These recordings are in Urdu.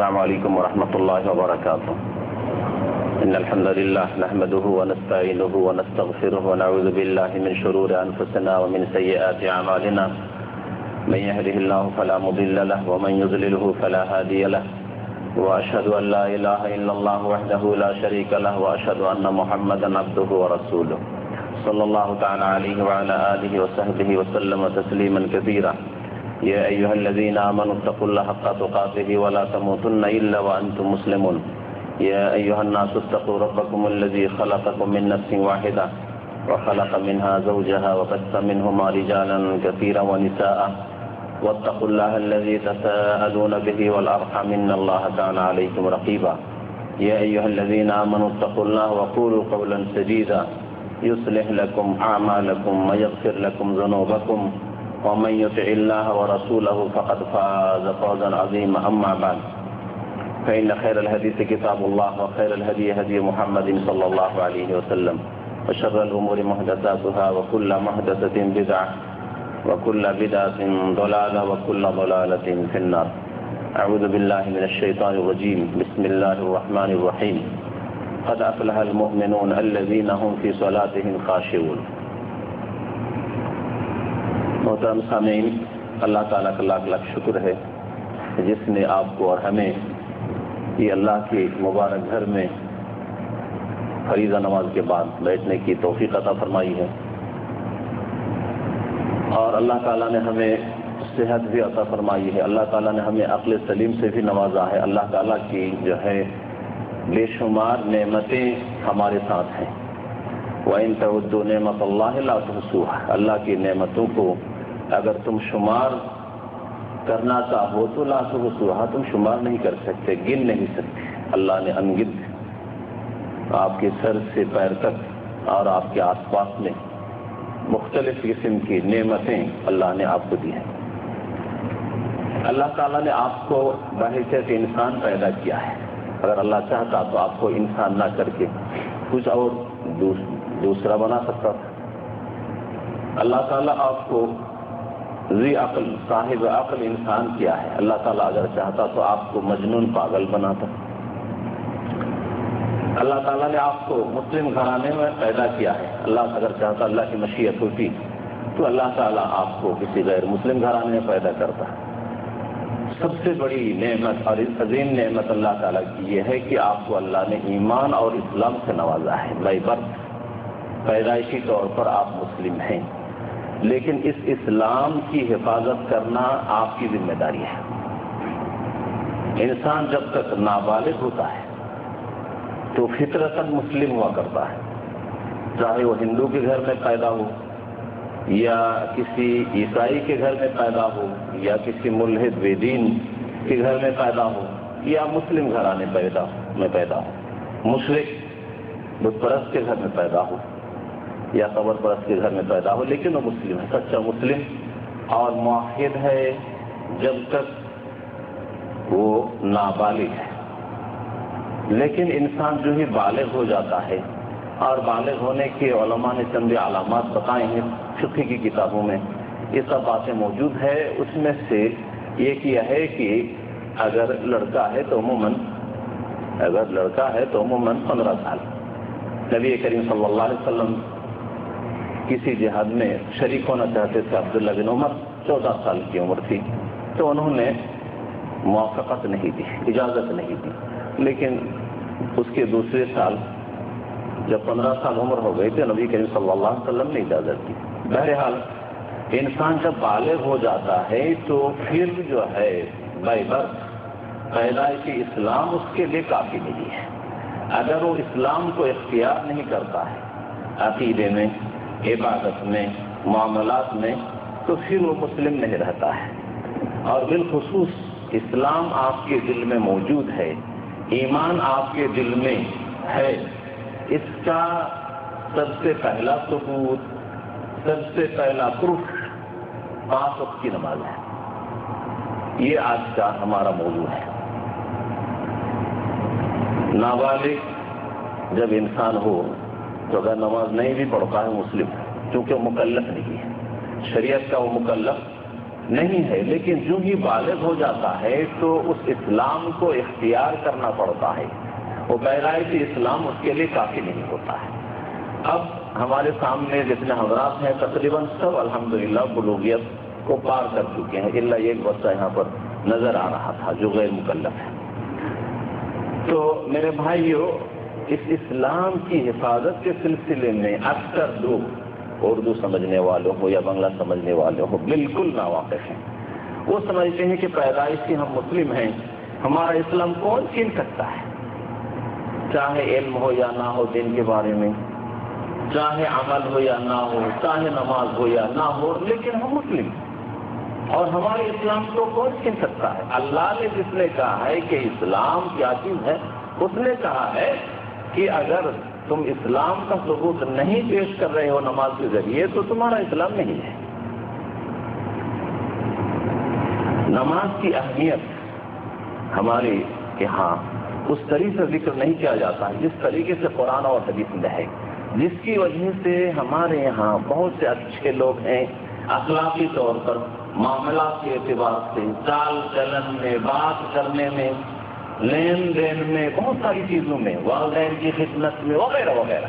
السلام علیکم ورحمۃ اللہ وبرکاتہ. ان الحمد لله نحمده ونستعينه ونستغفره ونعوذ بالله من شرور انفسنا ومن سيئات اعمالنا. من يهده الله فلا مضل له ومن يضلله فلا هادي له. واشهد ان لا اله الا الله وحده لا شريك له واشهد ان محمدا عبده ورسوله صلى الله تعالى عليه وعلى اله وصحبه وسلم تسليما كثيرا. يا أيها الذين آمنوا اتقوا الله حق تقاته ولا تموتن إلا وأنتم مسلمون. يا أيها الناس اتقوا ربكم الذي خلقكم من نفس واحدة وخلق منها زوجها وبث منهما رجالا كثيرا ونساء واتقوا الله الذي تساءلون به والأرحام إن الله كان عليكم رقيبا. يا أيها الذين آمنوا اتقوا الله وقولوا قولا سديدا يصلح لكم أعمالكم ويغفر لكم ذنوبكم ومن يطع الله ورسوله فقد فاز فوزا عظيما. أما بعد فإن خير الحديث كتاب الله وخير الهدي هدي محمد صلى الله عليه وسلم وشر الأمور محدثاتها وكل محدثة بدعة وكل بدعة ضلالة وكل ضلالة في النار. أعوذ بالله من الشيطان الرجيم. بسم الله الرحمن الرحيم. قد أفلح المؤمنون الذين هم في صلاتهم خاشعون. محترم سامعین، اللہ تعالیٰ کا لاکھ لاکھ شکر ہے جس نے آپ کو اور ہمیں یہ اللہ کے مبارک گھر میں فریضہ نماز کے بعد بیٹھنے کی توفیق عطا فرمائی ہے، اور اللہ تعالیٰ نے ہمیں صحت بھی عطا فرمائی ہے. اللہ تعالیٰ نے ہمیں عقل سلیم سے بھی نوازا ہے. اللہ تعالیٰ کی جو ہے بے شمار نعمتیں ہمارے ساتھ ہیں. وَإِن تَعُدُّوا نِعْمَتَ اللَّهِ لَا تُحْصُوهَا. اللہ کی نعمتوں کو اگر تم شمار کرنا چاہو تو لا تحصوها، تم شمار نہیں کر سکتے، گن نہیں سکتے. اللہ نے انگنت آپ کے سر سے پیر تک اور آپ کے آس پاس میں مختلف قسم کی نعمتیں اللہ نے آپ کو دی ہیں. اللہ تعالیٰ نے آپ کو بحیثیت انسان پیدا کیا ہے. اگر اللہ چاہتا تو آپ کو انسان نہ کر کے کچھ اور دوسرا بنا سکتا تھا. اللہ تعالیٰ آپ کو ذی عقل، صاحب عقل انسان کیا ہے. اللہ تعالیٰ اگر چاہتا تو آپ کو مجنون پاگل بناتا. اللہ تعالیٰ نے آپ کو مسلم گھرانے میں پیدا کیا ہے. اللہ اگر چاہتا، اللہ کی مشیت ہوتی تو اللہ تعالیٰ آپ کو کسی غیر مسلم گھرانے میں پیدا کرتا. سب سے بڑی نعمت اور عظیم نعمت اللہ تعالیٰ کی یہ ہے کہ آپ کو اللہ نے ایمان اور اسلام سے نوازا ہے. بائی برتھ، پیدائشی طور پر آپ مسلم ہیں، لیکن اس اسلام کی حفاظت کرنا آپ کی ذمہ داری ہے. انسان جب تک نابالغ ہوتا ہے تو فطرتاً مسلم ہوا کرتا ہے، چاہے وہ ہندو کے گھر میں پیدا ہو یا کسی عیسائی کے گھر میں پیدا ہو یا کسی ملحد بے دین کے گھر میں پیدا ہو یا مسلم گھرانے میں پیدا ہو، مشرک بت پرست کے گھر میں پیدا ہو یا قبر پرست کے گھر میں پیدا ہو، لیکن وہ مسلم ہے، سچا مسلم اور موحد ہے جب تک وہ نابالغ ہے. لیکن انسان جو ہی بالغ ہو جاتا ہے، اور بالغ ہونے کے علماء نے چند علامات بتائے ہیں فقہ کی کتابوں میں، یہ سب باتیں موجود ہے. اس میں سے ایک یہ ہے کہ اگر لڑکا ہے تو عموماً 15 سال. نبی کریم صلی اللہ علیہ وسلم کسی جہاد میں شریک ہونا چاہتے تھے. عبداللہ بن عمر 14 سال کی عمر تھی تو انہوں نے موافقت نہیں دی، اجازت نہیں دی. لیکن اس کے دوسرے سال جب 15 سال عمر ہو گئی تو نبی کریم صلی اللہ علیہ وسلم نے اجازت دی. بہرحال انسان جب بالغ ہو جاتا ہے تو پھر جو ہے بائی برتھ پیدائشی اسلام اس کے لیے کافی نہیں ہے. اگر وہ اسلام کو اختیار نہیں کرتا ہے عقیدے میں، عبادت میں، معاملات میں، تو پھر وہ مسلم نہیں رہتا ہے. اور بالخصوص اسلام آپ کے دل میں موجود ہے، ایمان آپ کے دل میں ہے، اس کا سب سے پہلا ثبوت، سب سے پہلا پروف 5 وقت کی نماز ہے. یہ آج کا ہمارا موضوع ہے. نابالغ جب انسان ہو تو اگر نماز نہیں بھی پڑھتا ہے مسلم، کیونکہ وہ مکلف نہیں ہے. شریعت کا وہ مکلف نہیں ہے، لیکن جو ہی بالغ ہو جاتا ہے تو اس اسلام کو اختیار کرنا پڑتا ہے، وہ پیدائشی اسلام اس کے لیے کافی نہیں ہوتا ہے۔ اب ہمارے سامنے جتنے حضرات ہیں تقریباً سب الحمدللہ بلوغیت کو پار کر چکے ہیں، الا ایک بچہ یہاں پر نظر آ رہا تھا جو غیر مکلف ہے۔ تو میرے بھائیوں، اس اسلام کی حفاظت کے سلسلے میں اکثر لوگ اردو سمجھنے والوں ہو یا بنگلہ سمجھنے والوں ہو بالکل ناواقف ہیں۔ وہ سمجھتے ہیں کہ پیدائش سے ہم مسلم ہیں، ہمارا اسلام کون چھین سکتا ہے، چاہے علم ہو یا نہ ہو دین کے بارے میں، چاہے عمل ہو یا نہ ہو، چاہے نماز ہو یا نہ ہو، لیکن ہم مسلم ہیں اور ہمارے اسلام کو کون چھین سکتا ہے؟ اللہ نے جس نے کہا ہے کہ اسلام کیا چیز ہے، اس نے کہا ہے کہ اگر تم اسلام کا ثبوت نہیں پیش کر رہے ہو نماز کے ذریعے تو تمہارا اسلام نہیں ہے۔ نماز کی اہمیت ہمارے یہاں اس طریقے سے ذکر نہیں کیا جاتا ہے جس طریقے سے قرآن اور حدیث میں ہے، جس کی وجہ سے ہمارے یہاں بہت سے اچھے لوگ ہیں، اخلاقی طور پر، معاملات کے اعتبار سے، چال چلن میں، بات کرنے میں، لین دین میں، بہت ساری چیزوں میں، والدین کی خدمت میں وغیرہ وغیرہ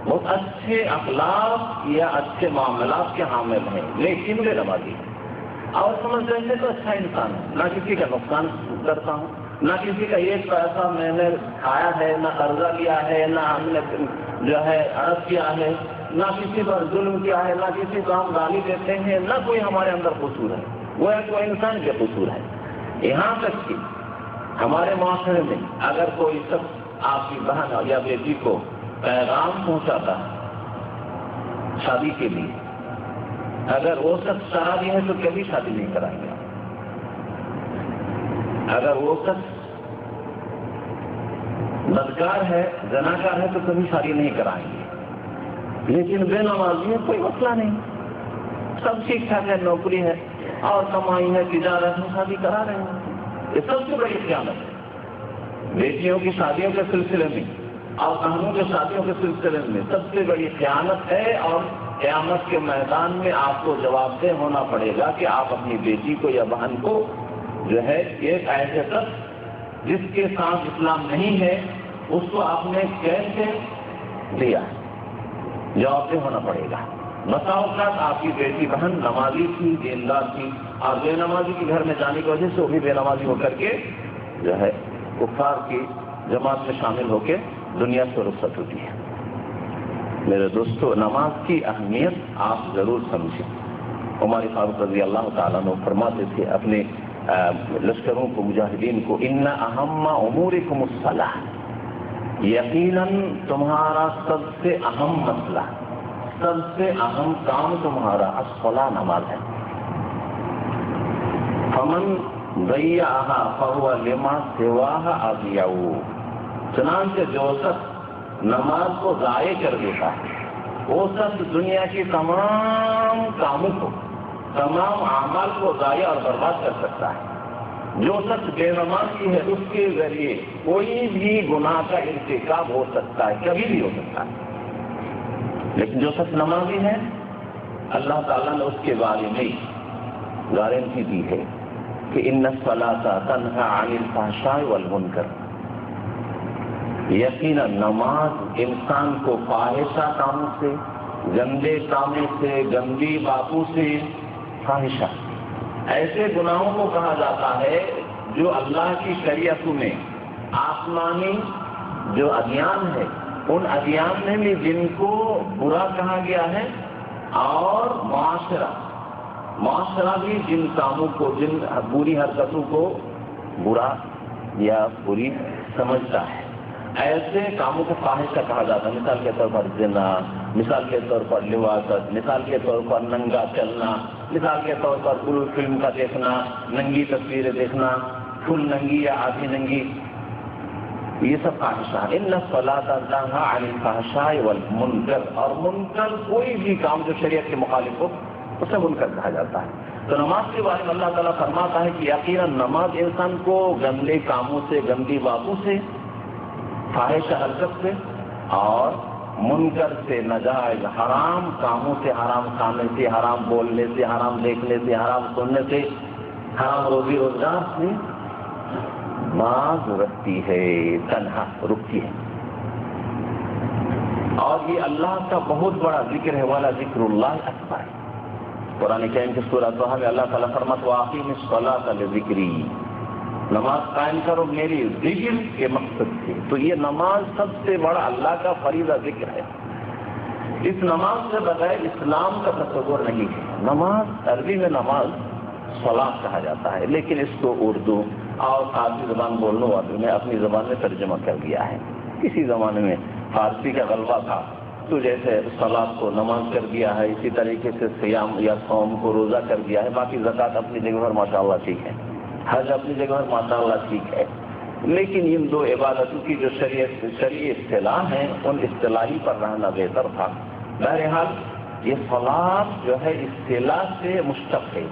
بہت اچھے اخلاق یا اچھے معاملات کے حامل ہیں، لیکن بے نمازی ہیں اور سمجھ رہے تو اچھا انسان ہے، نہ کسی کا نقصان کرتا ہوں، نہ کسی کا ایک پیسہ میں نے کھایا ہے، نہ قرضہ لیا ہے، نہ ہم نے جو ہے عرض کیا ہے، نہ کسی پر ظلم کیا ہے، نہ کسی کو ہم گالی دیتے ہیں، نہ کوئی ہمارے اندر قصور ہے، وہ ایک کوئی انسان کے قصور ہے۔ یہاں تک کہ ہمارے معاشرے میں اگر کوئی شخص آپ کی بہن یا بیٹی کو پیغام پہنچاتا ہے شادی کے لیے، اگر وہ شخص شرابی ہے تو کبھی شادی نہیں کرائیں گے، اگر وہ شخص بدکار ہے، زناکار ہے تو کبھی شادی نہیں کرائیں گے، لیکن بے نمازی ہے کوئی مسئلہ نہیں، سب ٹھیک ٹھاک ہے، نوکری ہے اور کمائی ہے، تجارت میں، شادی کرا رہے ہیں۔ یہ سب سے بڑی خیانت ہے بیٹیوں کی شادیوں کے سلسلے میں اور بہنوں کے شادیوں کے سلسلے میں، سب سے بڑی خیانت ہے، اور قیامت کے میدان میں آپ کو جواب دہ ہونا پڑے گا کہ آپ اپنی بیٹی کو یا بہن کو جو ہے ایک ایسے شخص جس کے ساتھ اسلام نہیں ہے اس کو آپ نے کیسے دیا، جواب دہ ہونا پڑے گا۔ بسا اوقات آپ کی بیٹی بہن نمازی تھی، دیندار تھی، اور بے نمازی کے گھر میں جانے کی وجہ سے وہ بھی بے نمازی ہو کر کے جو ہے کفار کی جماعت میں شامل ہو کے دنیا سے رخصت ہوتی ہے۔ میرے دوستو، نماز کی اہمیت آپ ضرور سمجھیں۔ عمر فاروق رضی اللہ تعالیٰ عنہ فرماتے تھے اپنے لشکروں کو، مجاہدین کو، ان اہم امورکم الصلاۃ، یقیناً تمہارا سب سے اہم مسئلہ، سب سے اہم کام تمہارا الصلاۃ، نماز ہے۔ فمن ضیعها فهو لما سواها اضیع، چنانچہ جو شخص نماز کو ضائع کر دیتا ہے وہ شخص دنیا کی تمام کاموں کو، تمام اعمال کو ضائع اور برباد کر سکتا ہے۔ جو شخص بے نمازی ہے اس کے ذریعے کوئی بھی گناہ کا ارتکاب ہو سکتا ہے، کبھی بھی ہو سکتا ہے، لیکن جو شخص نمازی ہے اللہ تعالیٰ نے اس کے بارے میں گارنٹی دی ہے کہ ان الصلاۃ تنہی عن الفحشاء والمنکر، یقیناً نماز انسان کو فاحشہ کاموں سے، گندے کاموں سے، گندی باتوں سے، فاحشہ ایسے گناہوں کو کہا جاتا ہے جو اللہ کی شریعت میں آسمانی جو ادیان ہے ان ادیان میں بھی جن کو برا کہا گیا ہے، اور معاشرہ بھی جن کاموں کو، جن بری حرکتوں کو برا یا بری سمجھتا ہے، ایسے کاموں کو فاحشہ کہا جاتا ہے۔ مثال کے طور پر زنا، مثال کے طور پر لواطت، مثال کے طور پر ننگا چلنا، مثال کے طور پر بلو فلم کا دیکھنا، ننگی تصویریں دیکھنا، فل ننگی یا آدھی ننگی، یہ سب فاحشہ ہے۔ ان الصلاۃ تنہی عن الفحشاء والمنکر، اور منکر کوئی بھی کام جو شریعت کے مخالف ہو اسے منکر کہا جاتا ہے۔ تو نماز کے بارے میں اللہ تعالیٰ فرماتا ہے کہ یقیناً نماز انسان کو گندے کاموں سے، گندی باتوں سے، فاحشہ حرکت سے اور منکر سے، ناجائز حرام کاموں سے، حرام کھانے سے، حرام بولنے سے، حرام دیکھنے سے، حرام سننے سے، حرام روزی روزگار سے باز رکھتی ہے، تنہا رکتی ہے۔ اور یہ اللہ کا بہت بڑا ذکر ہے، والا ذکر اللہ اکبر۔ قرآن کریم کی سورہ طہ میں اللہ تعالیٰ فرماتا ہے وَأَقِیمِ الصَّلَاةَ لِذِکْرِی، نماز قائم کرو میری ذکر کے مقصد سے۔ تو یہ نماز سب سے بڑا اللہ کا فریضہ ذکر ہے۔ اس نماز سے بغیر اسلام کا تصور نہیں ہے۔ نماز عربی میں نماز صلاۃ کہا جاتا ہے، لیکن اس کو اردو اور فارسی زبان بولنے والوں نے اپنی زبان میں ترجمہ کر دیا ہے۔ کسی زمانے میں فارسی کا غلبہ تھا تو جیسے صلاۃ کو نماز کر دیا ہے، اسی طریقے سے صیام یا صوم کو روزہ کر دیا ہے۔ باقی زکوٰۃ اپنی جگہ پر ماشاءاللہ ٹھیک ہے، حج اپنی جگہ پر ماشاءاللہ ٹھیک ہے، لیکن ان دو عبادتوں کی جو شرعی اصطلاح ہیں ان اصطلاحی پر رہنا بہتر تھا۔ بہرحال یہ صلاۃ جو ہے اصطلاح سے مشتق ہے۔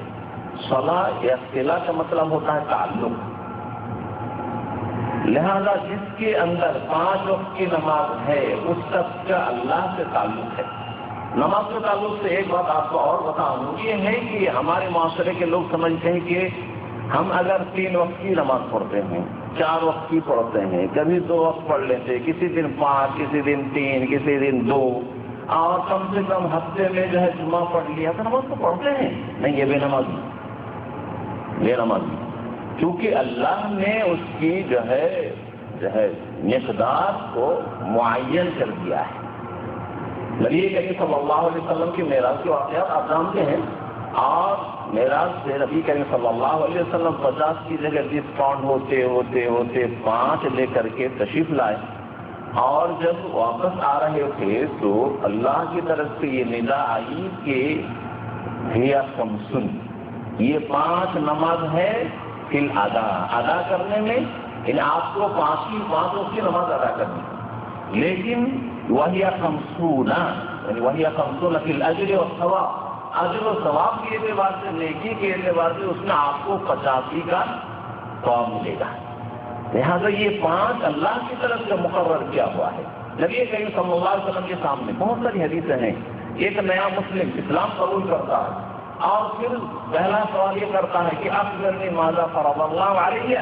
صلاۃ یا اصطلاح کا مطلب ہوتا ہے تعلق، لہذا جس کے اندر 5 وقت کی نماز ہے اس سب کا اللہ سے تعلق ہے۔ نماز کے تعلق سے ایک بات آپ کو اور بتاؤں، یہ ہے کہ ہمارے معاشرے کے لوگ سمجھتے ہیں کہ ہم اگر 3 وقت کی نماز پڑھتے ہیں، 4 وقت کی پڑھتے ہیں، کبھی 2 وقت پڑھ لیتے، کسی دن 5، کسی دن 3، کسی دن 2، اور کم سے کم ہفتے میں جو ہے جمعہ پڑھ لیا تو نماز تو پڑھتے ہیں۔ نہیں، یہ بے نمازی، بے نمازی، کیونکہ اللہ نے اس کی جو ہے مقدار کو معین کر دیا ہے۔ نبی کریم صلی اللہ علیہ وسلم کی معراج کے واقعات آپ جانتے ہیں، اور معراج سے نبی کریم صلی اللہ علیہ وسلم 50 کی جگہ 20 پاؤنڈ ہوتے ہوتے ہوتے 5 لے کر کے تشریف لائے، اور جب واپس آ رہے تھے تو اللہ کی طرف سے یہ ندا آئی کہ ہیا خمسن، یہ 5 نماز ہے فی الادا، ادا کرنے میں، یعنی آپ کو 5 وقت کی نماز ادا کرنی، لیکن وہی خمسون، یعنی وہی خمسون فی الاجر والثواب، اجر و ثواب کے اعتبار سے، نیکی کے اعتبار سے اس میں آپ کو 85 کا ثواب ملے گا۔ لہٰذا یہ 5 اللہ کی طرف سے مقرر کیا ہوا ہے۔ نبی کریم صلی اللہ علیہ وسلم کے سامنے بہت ساری حدیثیں ہیں۔ ایک نیا مسلم اسلام قبول کرتا ہے اور پھر پہلا سوال یہ کرتا ہے کہ اخبرنی ماذا فرض اللہ علیہ،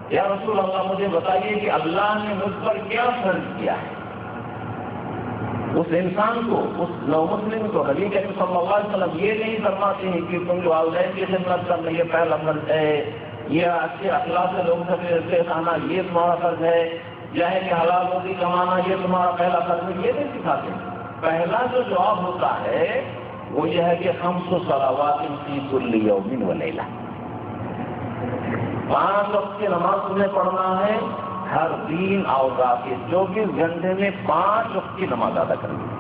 یا رسول اللہ مجھے بتائیے کہ اللہ نے مجھ پر کیا فرض کیا ہے۔ اس انسان کو، اس نو مسلم کو نبی کریم صلی اللہ علیہ وسلم یہ نہیں فرماتے ہیں کہ تم جو والدین کی خدمت کرنا یہ پہلا فرض ہے، یہ اچھے اخلاق سے لوگوں سے پیش آنا یہ تمہارا فرض ہے، یا ہے کہ حلال روزی کمانا یہ تمہارا پہلا فرض ہے، یہ نہیں سکھاتے۔ پہلا جو جواب ہوتا ہے وہ یہ ہے کہ 5 صلوات فی کل یوم و لیلہ، 5 وقت کی نماز تمہیں پڑھنا ہے ہر دن اور رات کے 24 گھنٹے میں 5 وقت کی نماز ادا کرنی ہے۔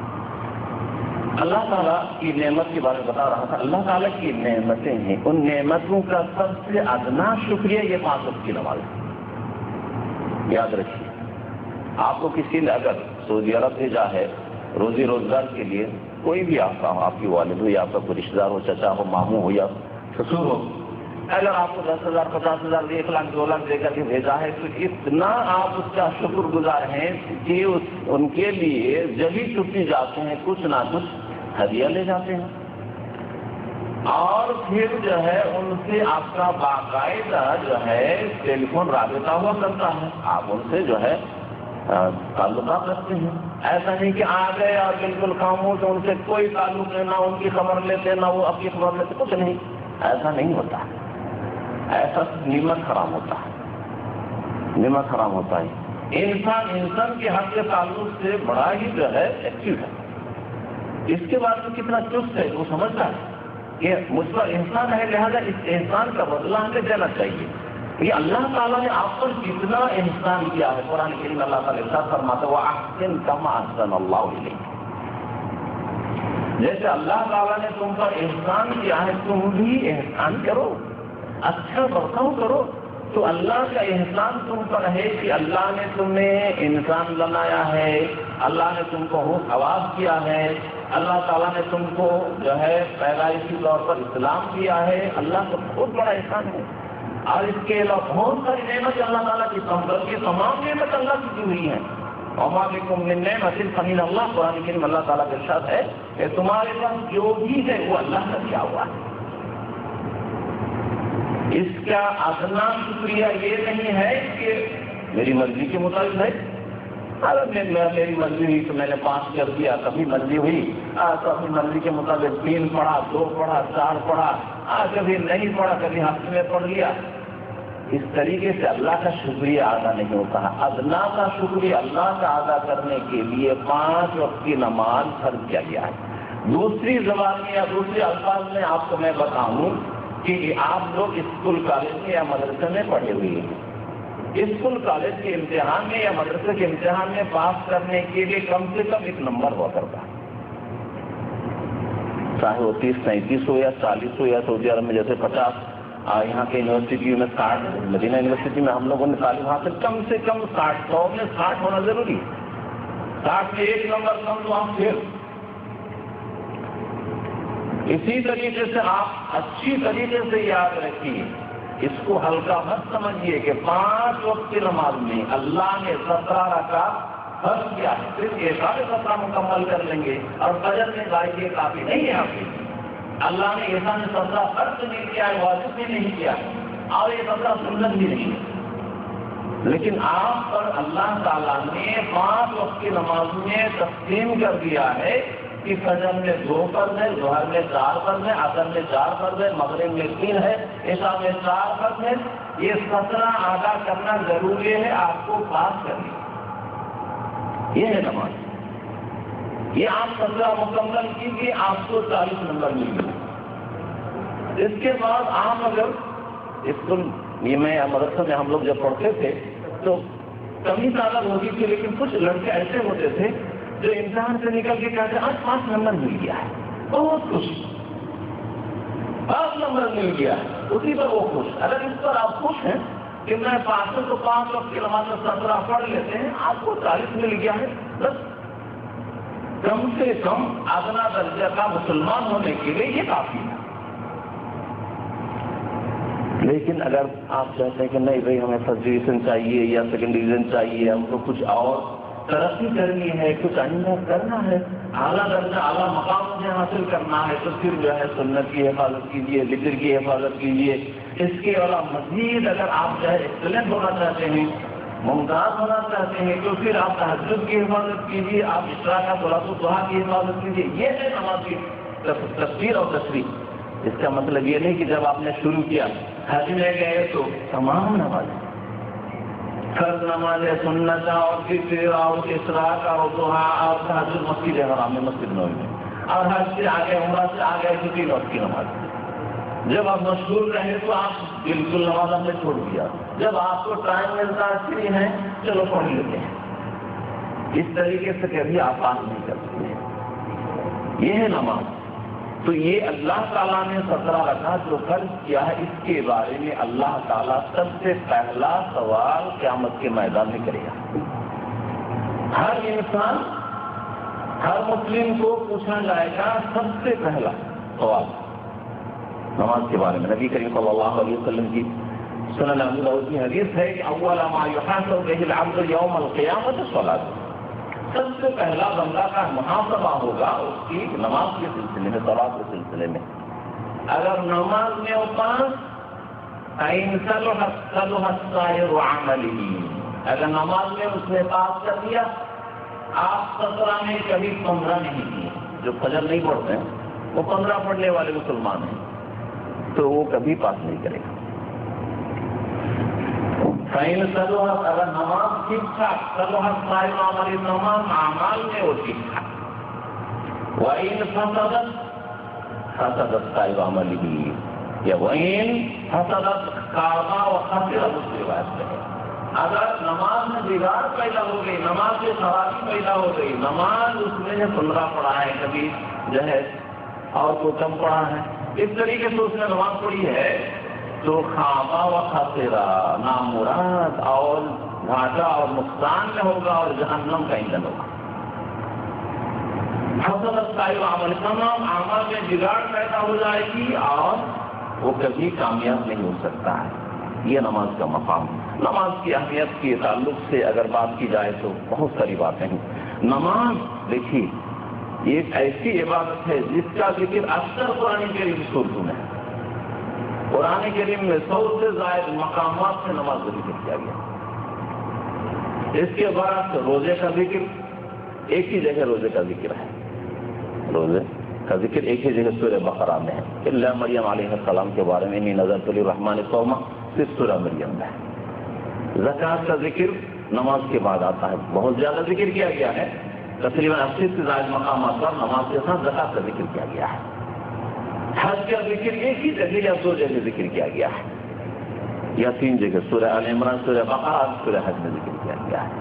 اللہ تعالیٰ کی نعمت کے بارے میں بتا رہا تھا، اللہ تعالیٰ کی نعمتیں ہیں، ان نعمتوں کا سب سے ادنا شکریہ یہ 5 وقت کی نماز ہے۔ یاد رکھیے، آپ کو کسی نے اگر سعودی عرب بھیجا ہے روزی روزگار کے لیے، کوئی بھی آپ کا ہو، آپ کی والد ہو یا آپ کا کوئی رشتے دار ہو، چچا ہو، ماموں ہو یا سسر ہو، اگر آپ کو 10,000 50,000 1 لاکھ 2 لاکھ دے کر کے بھیجا ہے تو اتنا آپ اس کا شکر گزار ہیں کہ ان کے لیے جب ہی چھٹی جاتے ہیں کچھ نہ کچھ ہدیہ لے جاتے ہیں، اور پھر جو ہے ان سے آپ کا باقاعدہ جو ہے ٹیلی فون رابطہ ہوا کرتا ہے، آپ ان سے جو ہے تعلقات رکھتے ہیں۔ ایسا نہیں کہ آ گئے اور بالکل خاموش، ان سے کوئی تعلق نہیں، نہ ان کی خبر لیتے نہ وہ اپنی خبر لیتے، کچھ نہیں، ایسا نہیں ہوتا، ایسا نعمت حرام ہوتا ہے، نعمت حرام ہوتا ہے۔ انسان کے حق کے تعلق سے بڑا ہی جو ہے ایکٹیو ہے، اس کے بعد میں کتنا چست ہے وہ سمجھتا ہے کہ مجھ پر انسان ہے، لہذا اس انسان کا بدلہ ہمیں دینا چاہیے۔ یہ اللہ تعالیٰ نے آپ پر کتنا احسان کیا ہے، قرآن کریم اللہ تعالیٰ ارشاد فرماتا ہے وَأَحْسِنْ كَمَا أَحْسَنَ اللَّهُ إِلَيْكَ، جیسے اللہ تعالیٰ نے تم پر احسان کیا ہے تم بھی احسان کرو، اچھا برتاؤ کرو۔ تو اللہ کا احسان تم پر ہے کہ اللہ نے تمہیں انسان بنایا ہے، اللہ نے تم کو ہوش حواس کیا ہے، اللہ تعالیٰ نے تم کو جو ہے پیدائشی طور پر اسلام دیا ہے، اللہ کا بہت بڑا احسان ہے۔ اور اس کے علاوہ بہت ساری نعمت اللہ تعالیٰ کی، تمام نعمت اللہ کی دی ہوئی ہیں، وما بکم من نعمت فمن اللہ، قرآن کریم میں اللہ تعالیٰ کا ارشاد ہے کہ تمہارے پاس جو بھی ہے وہ اللہ کا دیا ہوا ہے۔ اس کا ادنا شکریہ یہ نہیں ہے کہ میری مرضی کے مطابق ہے، اگر میری مرضی ہوئی تو میں نے 5 کر دیا، کبھی مرضی ہوئی تو اپنی مرضی کے مطابق 3 پڑھا، 2 پڑھا، 4 پڑھا، کبھی نہیں پڑھا، کبھی ہفتے میں پڑھ لیا۔ اس طریقے سے اللہ کا شکریہ ادا نہیں ہوتا ہے۔ ادنا کا شکریہ اللہ کا ادا کرنے کے لیے 5 وقت کی نماز فرض کیا گیا ہے۔ دوسری زبان میں یا دوسرے الفاظ میں آپ کو میں بتاؤں کہ آپ لوگ اسکول کالج میں یا مدرسے میں پڑھے ہوئے ہیں، اسکول کالج کے امتحان میں یا مدرسے کے امتحان میں پاس کرنے کے لیے کم سے کم ایک نمبر ہوا کرتا ہے، چاہے وہ 30 39 ہو یا 40 ہو، یا سعودی عرب میں جیسے 50، یہاں کے یونیورسٹی میں 60، مدینہ یونیورسٹی میں ہم لوگوں نے تعلیم حاصل کم سے کم 60، 100 میں 60 ہونا ضروری، 60 میں 1 نمبر کم تو آپ پھر۔ اسی طریقے سے آپ اچھی طریقے سے یاد رکھیے، اس کو ہلکا مت سمجھیے کہ 5 وقت کی نماز میں اللہ نے 17 رکعت فرض کیا ہے، صرف یہ 17 مکمل کر لیں گے اور فجر میں گائے کافی نہیں ہے آپ کے لیے۔ اللہ نے ایسا نے 17 فرض نہیں کیا ہے، واجب بھی نہیں کیا ہے، اور یہ 17 سنت بھی نہیں ہے، لیکن آپ پر اللہ تعالیٰ نے 5 وقت کی نماز میں تقسیم کر دیا ہے کہ فجر میں 2 فرض ہے، ظہر میں 4 فرض ہے، عصر میں 4 فرض ہے، مغرب میں 3 ہے، عشاء میں 4 فرض ہے۔ یہ 17 ادا کرنا ضروری ہے آپ کو پاس کرنے، یہ ہے نماز۔ یہ آپ 17 مکمل کیجیے، آپ کو 40 نمبر مل گئے۔ اس کے بعد آپ اگر اسکول میں یا مدرسے میں ہم لوگ جب پڑھتے تھے تو کمی تعداد ہوتی تھی، لیکن کچھ لڑکے ایسے ہوتے تھے جو امتحان سے نکل کے کہتے ہیں آج 5 نمبر مل گیا ہے، بہت خوش، 5 نمبر مل گیا ہے، اسی پر وہ خوش۔ اگر اس پر آپ خوش ہیں کہ میں 5 تو 5 وقت کی نماز میں 17 پڑھ لیتے ہیں، آپ کو 40 مل گیا ہے، بس کم سے کم ادنا درجہ کا مسلمان ہونے کے لیے یہ کافی ہے۔ لیکن اگر آپ چاہتے ہیں کہ نہیں بھائی ہمیں فرسٹ ڈویژن چاہیے یا سیکنڈ ڈویژن چاہیے، ہم کو کچھ اور ترقی کرنی ہے، کچھ آئندہ کرنا ہے، اعلیٰ درجہ اعلیٰ مقام مجھے حاصل کرنا ہے، تو پھر جو ہے سنت کی حفاظت کیجیے، ذکر کی حفاظت کیجیے۔ اس کے علاوہ مزید اگر آپ جو ہے ایکسلنٹ ہونا چاہتے ہیں، ممتاز ہونا چاہتے ہیں، تو پھر آپ تہجد کی حفاظت کیجیے، آپ اشراق صلاۃ الضحیٰ کی حفاظت کیجیے۔ یہ ہے نماز کی تفسیر اور تشریح۔ اس کا مطلب یہ نہیں کہ جب آپ نے شروع کیا حج میں گئے تو تمام نماز فرض نماز سنت اور فطر اور اشراق اور ضحیٰ اور تہجد مسجد حرام میں، مسجد نبوی میں، اور حج سے آگے عمرہ سے آگے چھٹی وقت کی نماز۔ جب آپ مشغول رہے تو آپ بالکل نماز ہم نے چھوڑ دیا، جب آپ کو ٹائم ملتا فری ہے چلو پڑھ لیتے ہیں۔ اس طریقے سے کبھی آپ بات نہیں کر سکتے۔ یہ ہے نماز۔ تو یہ اللہ تعالیٰ نے 17 رکعت جو فرض کیا ہے، اس کے بارے میں اللہ تعالیٰ سب سے پہلا سوال قیامت کے میدان میں کرے گا۔ ہر انسان، ہر مسلم کو پوچھا جائے گا سب سے پہلا سوال نماز کے بارے میں۔ نبی کریم صلی اللہ علیہ وسلم کی سنن ابی داؤد کی حدیث ہے کہ اول ما یحاسب به العبد یوم القیامۃ الصلاۃ، سب سے پہلا بندہ کا محاسبہ ہوگا اس کی نماز کے سلسلے میں، صلاۃ کے سلسلے میں۔ اگر نماز میں وہ پاس، فإن صلح سائر عمله، اگر نماز میں اس نے پاس کر دیا، آپ 17 میں کبھی 15 نہیں کیے، جو فجر نہیں پڑھتے ہیں وہ 15 پڑھنے والے مسلمان ہیں، تو وہ کبھی پاس نہیں کرے گا۔ فإن صلح، اگر نماز ٹھیک ٹھاک، صلح سائر عمل، تمام اعمال میں وہ ٹھیک ٹھاک۔ وإن فسدت، فسدت سائر عمله، یا وإن فسدت خاب وخسر، اس روایت میں ہے اگر نماز میں بگاڑ پیدا ہو گئی، نماز میں خرابی پیدا ہو گئی، نماز اس نے 15 پڑھا ہے، کبھی جو ہے اور کو کم پڑھا ہے، اس طریقے سے اس نے نماز پڑھی ہے، تو خابا و خسرا، نامراد اور گھاٹا اور نقصان میں ہوگا اور جہنم کا ایندھن ہوگا۔ حسرت سائر عمل، تمام اعمال میں بگاڑ پیدا ہو جائے گی اور وہ کبھی کامیاب نہیں ہو سکتا ہے۔ یہ نماز کا مقام. نماز کی اہمیت کے تعلق سے اگر بات کی جائے تو بہت ساری باتیں ہیں. نماز دیکھیے یہ ایک ایسی عبادت ہے جس کا ذکر اکثر قرآن کریم کی صورتوں میں ہے. قرآن کریم میں 100 سے زائد مقامات سے نماز کا ذکر کیا گیا. اس کے بعد روزے کا ذکر ایک ہی جگہ روزے کا ذکر ہے. روزے کا ذکر ایک ہی جگہ سورہ بقرہ میں ہے. اللہ مریم علیہ السلام کے بارے میں انی نظرت للرحمن صوما صرف سورہ مریم میں ہے. زکوٰۃ کا ذکر نماز کے بعد آتا ہے. بہت زیادہ ذکر کیا گیا ہے. تقریباً 80 سے زائد مقامات پر نماز کے ساتھ زکوٰۃ کا ذکر کیا گیا ہے. حج کا ذکر ایک ہی جگہ یا 2 جگہ ذکر کیا گیا ہے یا 3 جگہ. سورہ آل عمران، سورہ بقرہ، سورہ حج میں ذکر کیا گیا ہے.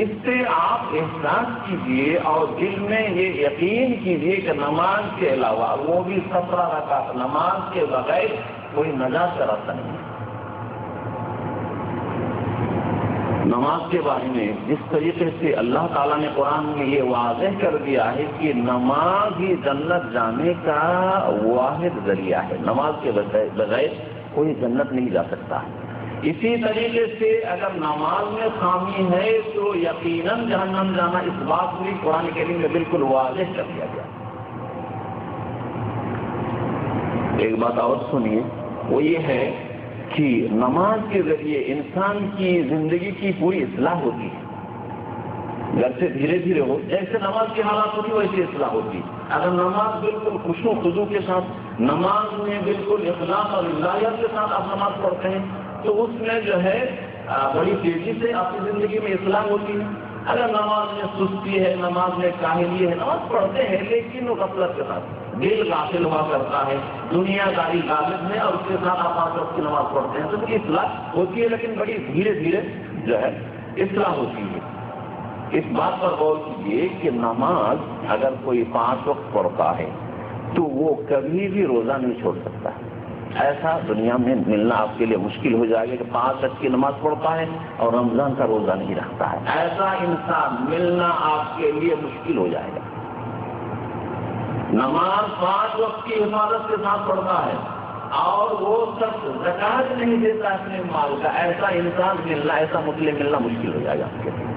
اس سے آپ احساس کیجئے اور دل میں یہ یقین کیجئے کہ نماز کے علاوہ، وہ بھی 17 رکعت، نماز کے بغیر کوئی نجات کا راستہ نہیں ہے. نماز کے بارے میں جس طریقے سے اللہ تعالیٰ نے قرآن میں یہ واضح کر دیا ہے کہ نماز ہی جنت جانے کا واحد ذریعہ ہے. نماز کے بغیر کوئی جنت نہیں جا سکتا. اسی طریقے سے اگر نماز میں خامی ہے تو یقیناً جہنم جانا، اس بات بھی قرآن کریم میں بالکل واضح کر دیا گیا. ایک بات اور سنیے، وہ یہ ہے کہ نماز کے ذریعے انسان کی زندگی کی پوری اصلاح ہوتی ہے. گھر سے دھیرے دھیرے ہو، جیسے نماز کی حالات ہوتی ویسی اصلاح ہوتی. اگر نماز بالکل خشوع و خضوع کے ساتھ، نماز میں بالکل اخلاص اور للہیت کے ساتھ آپ نماز پڑھتے ہیں تو اس میں جو ہے بڑی تیزی سے آپ کی زندگی میں اصلاح ہوتی ہے. اگر نماز میں سستی ہے، نماز میں کاہلی ہے، نماز پڑھتے ہیں لیکن وہ غفلت کے ساتھ، دل غافل ہوا کرتا ہے، دنیا داری غالب ہے اور اس کے ساتھ آپ 5 وقت کی نماز پڑھتے ہیں تو اصلاح ہوتی ہے لیکن بڑی دھیرے دھیرے جو ہے اصلاح ہوتی ہے. اس بات پر غور کیجیے کہ نماز اگر کوئی 5 وقت پڑھتا ہے تو وہ کبھی بھی روزہ نہیں چھوڑ سکتا. ایسا دنیا میں ملنا آپ کے لیے مشکل ہو جائے گا کہ 5 وقت کی نماز پڑھتا ہے اور رمضان کا روزہ نہیں رکھتا ہے. ایسا انسان ملنا آپ کے لیے مشکل ہو جائے گا. نماز 5 وقت کی حفاظت کے ساتھ پڑھتا ہے اور وہ سب زکوٰۃ نہیں دیتا اپنے مال کا، ایسا انسان ملنا، ایسا مسلم ملنا مشکل ہو جائے گا آپ کے لیے.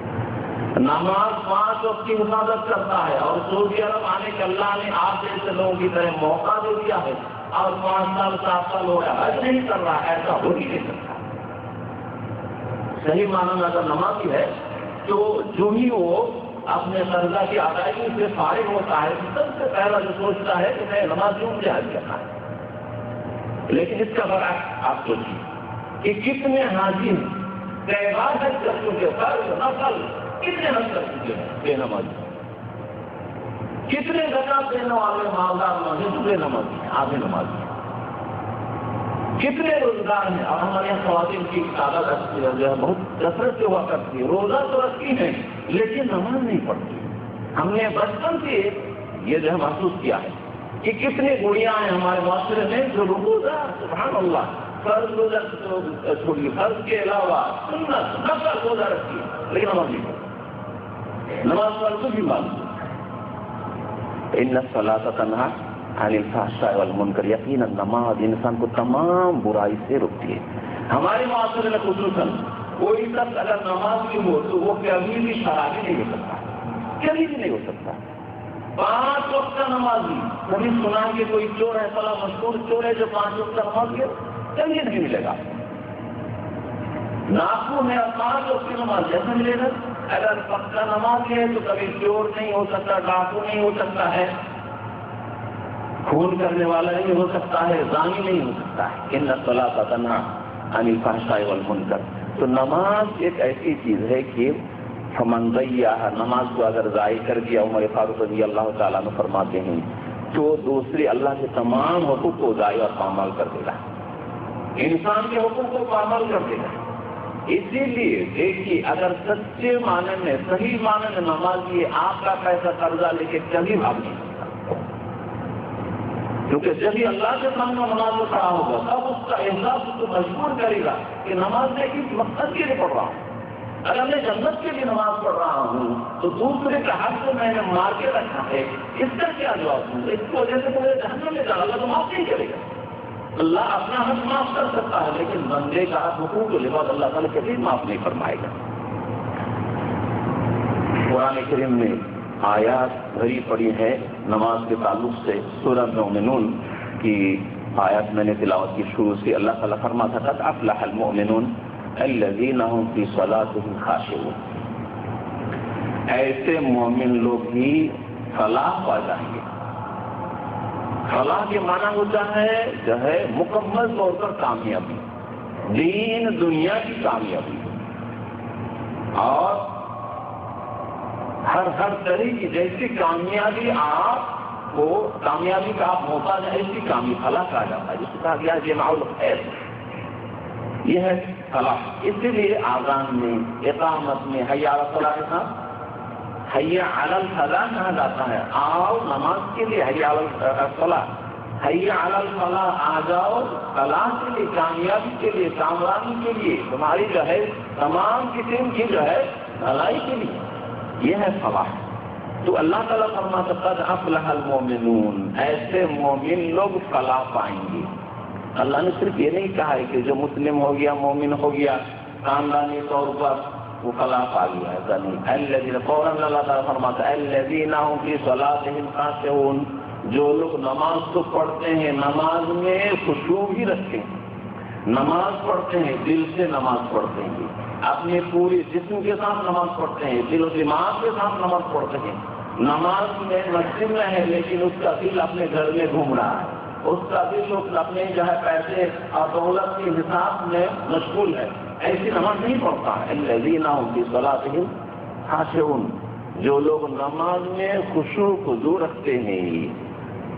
نماز 5 وقت کی حفاظت کرتا ہے اور سعودی عرب آنے کے اللہ نے آپ جیسے لوگوں کی طرح موقع دے دیا ہے اور 5 سال 7 سال ہو گیا حج نہیں کر رہا، ایسا ہو ہی نہیں سکتا. صحیح معنی میں اگر نمازی ہے تو جو ہی وہ اپنے قرضہ کی ادائیگی سے فارغ ہوتا ہے سب سے پہلا جو سوچتا ہے کہ میں نماز کیوں مجھے حج کرنا ہے. لیکن اس کا برعکس آپ سوچیے کہ کتنے حاجی کئی بار حج کر چکے، فرض نفل کتنے حج کر چکے ہیں بے نمازی. کتنے زکوٰۃ دینے والے مالدار بے نمازی ہیں، آدھے نمازی ہیں. کتنے روزگار ہیں اور ہمارے یہاں خواتین کی تعداد جو ہے بہت کثرت سے ہوا کرتی ہے، روزہ تو رکھتی ہیں لیکن نماز نہیں پڑھتی. ہم نے بچپن سے یہ جو ہے محسوس کیا ہے کہ کتنی گڑیاں ہیں ہمارے معاشرے میں جو روزہ، سبحان اللہ، فرض روزہ چھوڑیے، فرض کے علاوہ سنت نفل روزہ رکھتی ہے لیکن نماز نہیں پڑھتی. نماز پر کچھ بھی معلوم ان الصلاۃ تنہا عن الفحشاء والمنکر، یقیناً نماز انسان کو تمام برائی سے روکتی ہے. ہمارے معاشرے میں خصوصاً کوئی شخص اگر نماز کی ہو تو وہ کبھی بھی شرابی نہیں ہو سکتا، کبھی بھی نہیں ہو سکتا. 5 وقت کا نمازی، کبھی سنا کہ کوئی چور ہے، فلاں مشہور چور ہے جو 5 وقت کا نماز کے کبھی نہیں ملے گا. ناخون ہے اور 5 وقت کی نماز جیسا ملے گا. اگر پکا نماز ہے تو کبھی چور نہیں ہو سکتا، ڈاکو نہیں ہو سکتا ہے، خون کرنے والا نہیں ہو سکتا ہے، زانی نہیں ہو سکتا ہے. ان الصلاۃ تنہا عن الفحشاء والمنکر. تو نماز ایک ایسی چیز ہے کہ فمن ضیعها، نماز کو اگر ضائع کر دیا، عمر فاروق رضی اللہ تعالیٰ عنہ فرماتے ہیں تو دوسری اللہ کے تمام حقوق کو ضائع اور پامال کر دے گا، انسان کے حقوق کو پامال کر دے گا. اسی لیے دیکھیے اگر سچے معنی میں، صحیح معنی میں نمازی آپ کا پیسہ قرضہ لے کے کبھی بھاگ نہیں سکتا، کیونکہ جب ہی اللہ کے سامنے نماز میں کھڑا ہوگا تب اس کا احساس اس کو مجبور کرے گا کہ نماز میں کس مقصد کے لیے پڑھ رہا ہوں. اگر میں جنت کے لیے نماز پڑھ رہا ہوں تو دوسرے کا حق کو میں نے مار کے رکھا ہے، اس کا کیا جواب دوں؟ اس کی وجہ سے مجھے جہنم میں جانا تو معاف نہیں کرے گا. اللہ اپنا حق معاف کر سکتا ہے، لیکن بندے کا حقوق و لباس اللہ تعالیٰ کبھی معاف نہیں فرمائے گا۔ قرآن کریم میں آیات بھری پڑی ہے نماز کے تعلق سے۔ سورہ مومنون کی آیات میں نے تلاوت کی شروع سے۔ اللہ تعالیٰ فرماتا قد افلح المؤمنون الذین هم فی صلاتهم خاشعون، ایسے مومن لوگ ہی فلاح پا جائیں گے۔ فلاح کے معنی ہوتا ہے جو ہے مکمل طور پر کامیابی، دین دنیا کی کامیابی، اور ہر طرح کی جیسی کامیابی آپ کو کامیابی کا آپ محتاج ہے، ایسی کامیابی فلاح کہا جاتا ہے، جس کو کہا گیا جماع الخیر، یہ ہے فلاح۔ اسی لیے آذان میں، اقامت میں حی علی الصلاۃ کے ساتھ حی علی الفلاح کہا جاتا ہے۔ آؤ نماز کے لیے حی علی الصلاۃ، حی علی الفلاح، آ جاؤ فلاح کے لیے، کامیابی کے لیے، کامرانی کے لیے، تمہاری جو ہے تمام قسم کی جو ہے بھلائی کے لیے، یہ ہے فلاح۔ تو اللہ تعالیٰ فرماتا قد افلح المؤمنون، ایسے مومن لوگ فلاح پائیں گے۔ اللہ نے صرف یہ نہیں کہا ہے کہ جو مسلم ہو گیا، مومن ہو گیا، خاندانی طور پر وہ فلاح پا گیا، ایسا نہیں۔ الذین، فوراً اللہ تعالیٰ فرماتا الذین هم فی صلاتهم خاشعون، جو لوگ نماز کو پڑھتے ہیں، نماز میں خشوع بھی رکھتے ہیں، نماز پڑھتے ہیں، دل سے نماز پڑھتے ہیں، اپنے پورے جسم کے ساتھ نماز پڑھتے ہیں، دل و دماغ کے ساتھ نماز پڑھتے ہیں۔ نماز میں مسجد میں ہے لیکن اس کا دل اپنے گھر میں گھوم رہا ہے، اس کا دل اپنے جو ہے پیسے اور دولت کے حساب میں مشغول ہے، ایسی نماز نہیں پڑھتا ہے۔ الذین هم فی صلاتهم خاشعون، جو لوگ نماز میں خشوع خضوع رکھتے ہیں،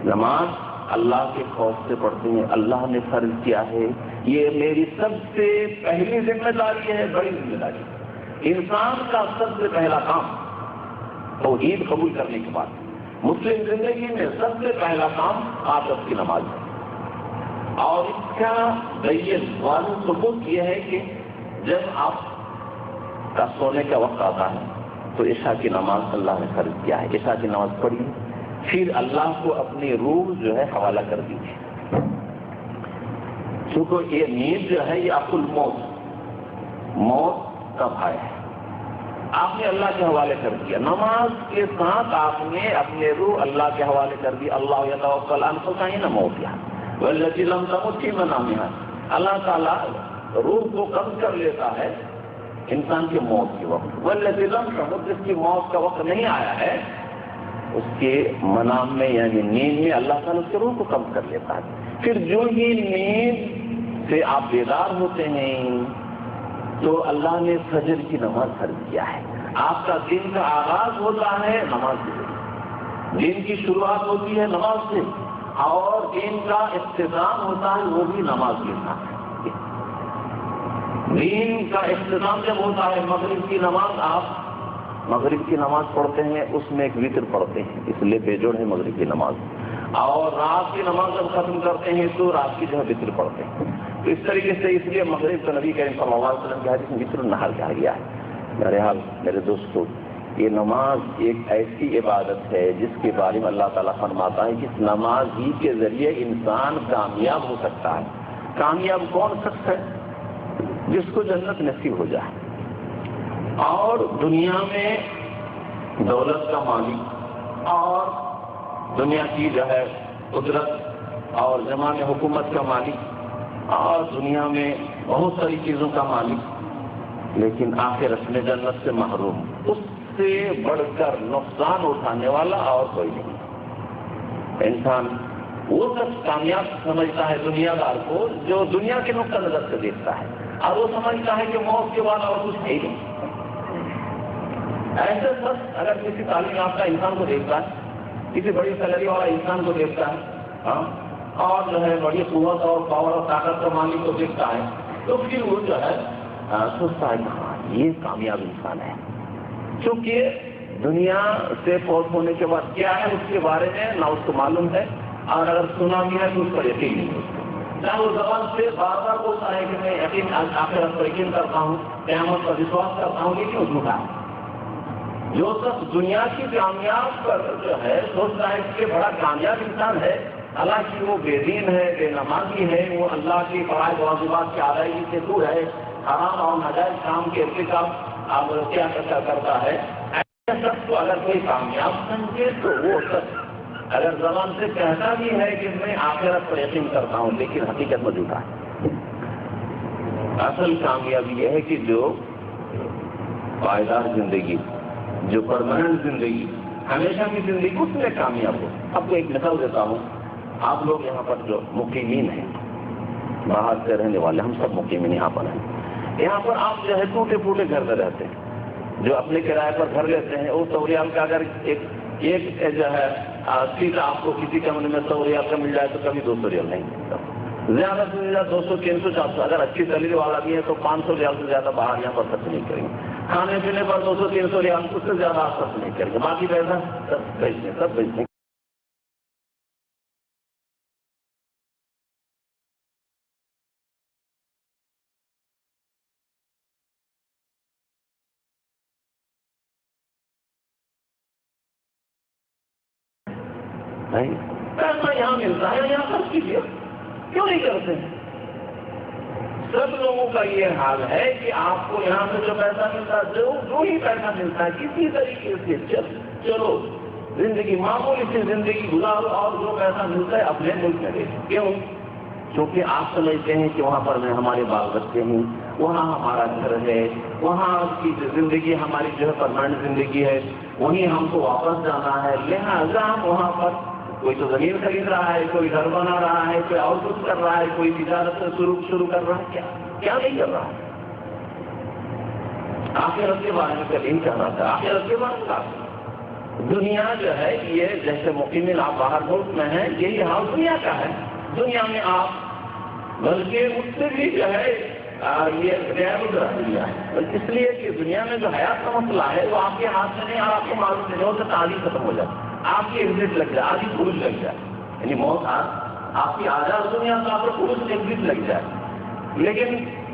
نماز اللہ کے خوف سے پڑھتے ہیں، اللہ نے فرض کیا ہے، یہ میری سب سے پہلی ذمہ داری ہے، بڑی ذمہ داری۔ انسان کا سب سے پہلا کام توحید قبول کرنے کے بعد مسلم زندگی میں سب سے پہلا کام عادت کی نماز ہے، اور اس کا دلیل واضح ثبوت یہ ہے کہ جب آپ کا سونے کا وقت آتا ہے تو عشاء کی نماز اللہ نے فرض کیا ہے، عشاء کی نماز پڑھی، پھر اللہ کو اپنی روح جو ہے حوالہ کر دیجیے، کیونکہ یہ نیند جو ہے یہ آپ کو موت کا بھائے ہے، آپ نے اللہ کے حوالے کر دیا، نماز کے ساتھ آپ نے اپنے روح اللہ کے حوالے کر دی۔ اللہ یتوفی الانفس حین موتها والتی لم تمت فی منامها، اللہ تعالیٰ روح کو قبض کر لیتا ہے انسان کی موت کے وقت، والتی لم تمت، جس کی موت کا وقت نہیں آیا ہے، اس کے منام میں یعنی نیند میں اللہ تعالیٰ اس کے روح کو قبض کر لیتا ہے۔ پھر جو ہی نیند سے آپ بیدار ہوتے ہیں تو اللہ نے فجر کی نماز فرض کیا ہے۔ آپ کا دن کا آغاز ہوتا ہے نماز سے، دن کی شروعات ہوتی ہے نماز سے، اور دن کا اختتام ہوتا ہے وہ بھی نماز کے ساتھ۔ دن کا اختتام جب ہوتا ہے مغرب کی نماز، آپ مغرب کی نماز پڑھتے ہیں، اس میں ایک وتر پڑھتے ہیں، اس لیے بیجوڑ ہے مغرب کی نماز، اور رات کی نماز جب ختم کرتے ہیں تو رات کی جو ہے وتر پڑھتے ہیں۔ تو اس طریقے سے اس لیے مغرب کا نبی کریم صلی اللہ علیہ وسلم کے حدیث میں وتر النہار کہا گیا ہے۔ بہرحال میرے دوستو، یہ نماز ایک ایسی عبادت ہے جس کے بارے میں اللہ تعالیٰ فرماتا ہے کہ اس نماز ہی کے ذریعے انسان کامیاب ہو سکتا ہے۔ کامیاب کون شخص ہے؟ جس کو جنت نصیب ہو جائے، اور دنیا میں دولت کا مالک اور دنیا کی جو ہے قدرت اور زمان حکومت کا مالک اور دنیا میں بہت ساری چیزوں کا مالک، لیکن آخرت میں جنت سے محروم، اس سے بڑھ کر نقصان اٹھانے والا اور کوئی نہیں۔ انسان وہ شخص کامیاب سمجھتا ہے دنیا دار کو جو دنیا کے نقطہ نظر سے دیکھتا ہے، اور وہ سمجھتا ہے کہ موت کے بعد اور کچھ ہے ہی نہیں۔ ایسے شخص اگر کسی تعلیم یافتہ انسان کو دیکھتا ہے، کسی بڑی سیلری والا انسان کو دیکھتا ہے، اور جو ہے بڑی قوت اور پاور اور طاقت کا مالک کو دیکھتا ہے، تو پھر وہ جو ہے سوچتا ہے کہ ہاں یہ کامیاب انسان ہے، کیونکہ دنیا سے فوت ہونے کے بعد کیا ہے اس کے بارے میں نہ اس کو معلوم ہے، اور اگر سنا بھی ہے تو اس پر یقین نہیں ہے۔ نہ وہ زبان سے بار بار بولتا ہے کہ میں یقین آخرت پر یقین کرتا ہوں، قیامت پر وشواس کرتا ہوں، یہ کیوں جھوٹا ہے؟ جو شخص دنیا کی کامیاب پر جو ہے سوچتا ہے کہ بڑا کامیاب انسان ہے، حالانکہ وہ بے دین ہے، بے نمازی ہے، وہ اللہ کی فرائض واجبات کی ادائیگی سے دور ہے، حرام اور ناجائز کام کے ارتکاب کیا کرتا ہے، ایسے شخص کو اگر کوئی کامیاب سمجھے تو وہ شخص اگر زبان سے کہتا بھی ہے کہ میں آخرت پر یقین کرتا ہوں، لیکن حقیقت میں جھوٹا ہے۔ اصل کامیابی یہ ہے کہ جو پائیدار زندگی، جو پرماننٹ زندگی، ہمیشہ کی زندگی، اس میں کامیاب ہو۔ آپ کو ایک مثال دیتا ہوں، آپ لوگ یہاں پر جو مقیمین ہیں، باہر سے رہنے والے، ہم سب مقیمین یہاں پر ہیں، یہاں پر آپ جو ہے ٹوٹے پھوٹے گھر میں رہتے ہیں، جو اپنے کرائے پر گھر لیتے ہیں، وہ 100 ریال کا اگر ایک جو ہے سیٹ آپ کو کسی کمرے میں 100 ریال کا مل جائے تو کبھی 200 ریال نہیں ملتا، زیادہ سے زیادہ 200 300 400، اگر اچھی سیلری والا بھی ہے تو 500 ریال سے زیادہ باہر یہاں پر خرچ نہیں کریں گے، کھانے پینے پر 200 300 ریال، اس سے زیادہ آپ خرچ نہیں کریں گے، باقی پیسہ سب بیچتے ہیں۔ پیسہ یہاں ملتا ہے، یہاں خرچ کیجیے، کیوں نہیں کرتے ہیں؟ سب لوگوں کا یہ حال ہے کہ آپ کو یہاں سے جو پیسہ ملتا ہے، جو ہی پیسہ ملتا ہے، کسی طریقے سے چلو زندگی معمولی سی زندگی گزارو، اور جو پیسہ ملتا ہے اپنے ملک میں دے۔ کیوں؟ کیونکہ آپ سمجھتے ہیں کہ وہاں پر ہمارے بال بچے ہیں، وہاں ہمارا گھر ہے، وہاں کی زندگی ہماری جو ہے پرماننٹ زندگی ہے، وہیں ہم کو واپس جانا ہے، لہٰذا ہم وہاں پر کوئی تو زمین خرید رہا ہے، کوئی گھر بنا رہا ہے، کوئی اور کچھ کر رہا ہے، کوئی تجارت شروع کر رہا ہے، کیا نہیں کر رہا ہے؟ آخرت کے بارے میں کل یہی کہہ رہا تھا، آخرت کے بارے میں دنیا جو ہے یہ جیسے مقیمین آپ باہر ملک میں ہیں، یہی حال دنیا کا ہے۔ دنیا میں آپ بلکہ اس سے بھی جو ہے یہ غیر دنیا ہے، اس لیے کہ دنیا میں جو حیات کا مسئلہ ہے وہ آپ کے ہاتھ میں نہیں، اور آپ کو معلوم نہیں ہوتا، تعلیم ختم ہو جائے، آپ کی عزت لگ جائے، آدھی پھول لگ جائے، یعنی موت آپ کی آزاد دنیا تو آپ کو پھول سے عزت لگ جائے۔ لیکن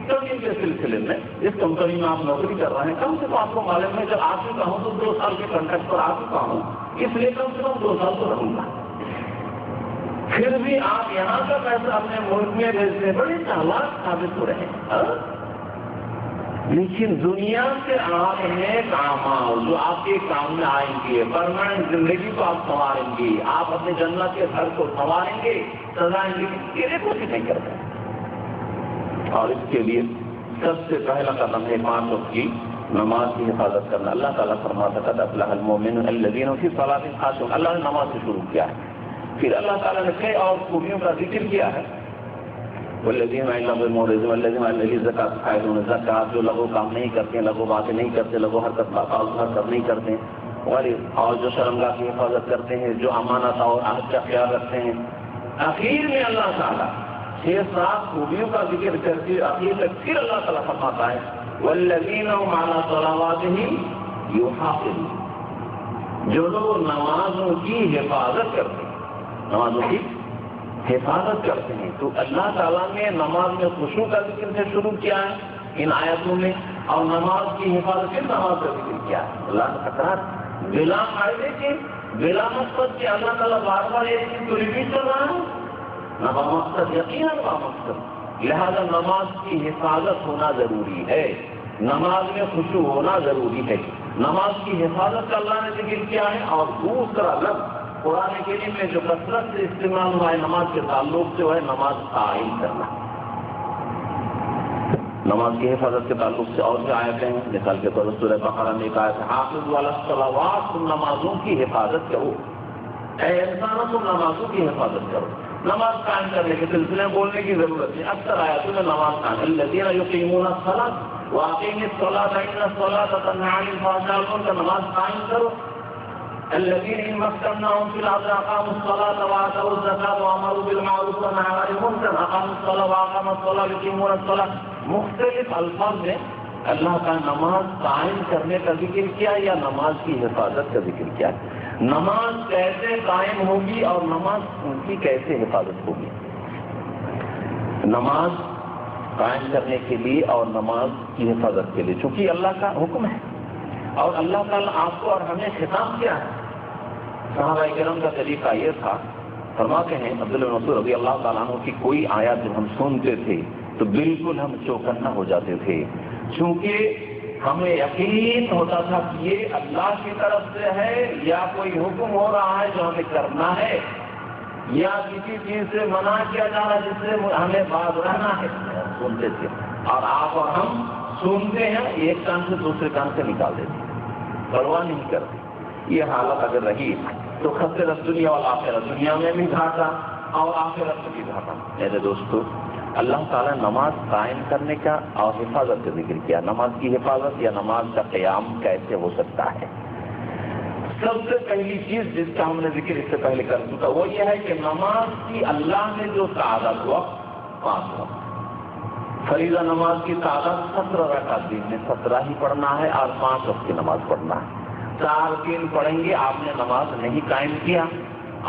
کمی کے سلسلے میں جس کمپنی میں آپ نوکری کر رہے ہیں، کم سے کم آپ کو معلوم ہے جب آ چکا ہوں تو 2 سال کے کنٹریکٹ پر آ چکا ہوں، اس لیے کم سے کم 2 سال تو رہوں گا۔ پھر بھی آپ یہاں کا پیسہ اپنے ملک میں بھیجتے، بڑے چالاک ثابت ہو رہے ہیں۔ لیکن دنیا سے آپ نیک اعمال جو آپ کے کام میں آئیں گے، پرماننٹ زندگی کو آپ سنواریں گے، آپ اپنے جنت کے گھر کو سنواریں گے، سجائیں گے، یہ کوشش نہیں کرتے۔ اور اس کے لیے سب سے پہلا قدم ہے 5 وقت کی نماز کی حفاظت کرنا۔ اللہ تعالیٰ فرماتا ہے قد افلح المؤمنون الذین هم فی صلاتهم خاشعون، اللہ نے نماز سے شروع کیا ہے، پھر اللہ تعالیٰ نے کئی اور خوبیوں کا ذکر کیا ہے، والذین عند ربهم معرضون والذین عن الزکات فاعلون، زکات جو لغو کام نہیں کرتے ہیں، لغو باتیں نہیں کرتے، لغو حرکت نہیں کرتے ہیں، اور جو شرمگاہ کی حفاظت کرتے ہیں، جو امانت اور عہد کا خیال رکھتے ہیں۔ آخر میں اللہ تعالیٰ 6-7 خوبیوں کا ذکر کر کے آخر تک پھر اللہ تعالیٰ فرماتا ہے والذین هم علی صلواتهم یحافظون، جو لوگ نمازوں کی حفاظت کرتے ہیں، نمازوں کی حفاظت کرتے ہیں۔ تو اللہ تعالیٰ نے نماز میں خشوع کا ذکر سے شروع کیا ہے ان آیتوں میں، اور نماز کی حفاظت سے نماز کا ذکر کیا ہے۔ اللہ نے اقرار بلا فائدے کے، بلا مقصد کے اللہ تعالیٰ بار بار ایک چیز کو ریپیٹ کر رہا ہے، نہ بمقصد، یقیناً بمقصد، لہذا نماز کی حفاظت ہونا ضروری ہے، نماز میں خشوع ہونا ضروری ہے، نماز کی حفاظت کا اللہ نے ذکر کیا ہے۔ اور دوسرا لفظ قرآن کریم میں جو کثرت سے استعمال ہوا ہے نماز کے تعلق سے، وہ ہے نماز قائم کرنا۔ نماز کی حفاظت کے تعلق سے اور جو آیتیں ہیں، مثال کے طور پر سورہ بقرہ میں ایک آیت ہے حافظوا علی الصلوات، تم نمازوں کی حفاظت کرو، اے انسانوں تم نمازوں کی حفاظت کرو۔ نماز قائم کرنے کے سلسلے میں بولنے کی ضرورت ہے، اکثر آیاتوں میں نماز قائم، الذین یقیمون الصلاۃ واقیموا الصلاۃ ان الصلاۃ تنہی عن الفحشاء والمنکر، نماز قائم کرو۔ الذین ان مکناہم فی الارض اقاموا الصلاۃ وآتوا الزکاۃ وامروا بالمعروف ونہوا عن المنکر، اقاموا الصلاۃ واقاموا الصلاۃ یقیمون الصلاۃ۔ مختلف الفاظ میں اللہ کا نماز قائم کرنے کا ذکر کیا یا نماز کی حفاظت کا ذکر کیا، نماز کیسے قائم ہوگی اور نماز کی کیسے حفاظت ہوگی۔ نماز قائم کرنے کے لیے اور نماز کی حفاظت کے لیے چونکہ اللہ کا حکم ہے، اور اللہ تعالیٰ آپ کو اور ہمیں خطاب کیا ہے۔ صحابہ کرام کا طریقہ یہ تھا، فرماتے ہیں عبداللہ بن مسعود رضی اللہ تعالیٰ عنہ کی کوئی آیات جب ہم سنتے تھے تو بالکل ہم چوکنا ہو جاتے تھے، چونکہ ہمیں یقین ہوتا تھا کہ یہ اللہ کی طرف سے ہے یا کوئی حکم ہو رہا ہے جو ہمیں کرنا ہے، یا کسی چیز سے منع کیا جا رہا ہے جس سے ہمیں باز رہنا ہے۔ سنتے تھے، اور آپ اور ہم سنتے ہیں ایک کان سے دوسرے کان سے نکال دیتے ہیں، پرواہ نہیں کرتے۔ یہ حالت اگر رہی تو خسر دنیا والآخرہ، دنیا میں بھی گھاٹا اور آخرت میں بھی گھاٹا۔ میرے دوستو، اللہ تعالیٰ نماز قائم کرنے کا اور حفاظت کا ذکر کیا۔ نماز کی حفاظت یا نماز کا قیام کیسے ہو سکتا ہے؟ سب سے پہلی چیز جس کا ہم نے ذکر اس سے پہلے کر چکا وہ یہ ہے کہ نماز کی اللہ نے جو تعداد وقت 5 وقت، فریضہ نماز کی تعداد 17 رکعت دن میں 17 ہی پڑھنا ہے اور 5 وقت کی نماز پڑھنا ہے۔ 4 دن پڑھیں گے آپ نے نماز نہیں قائم کیا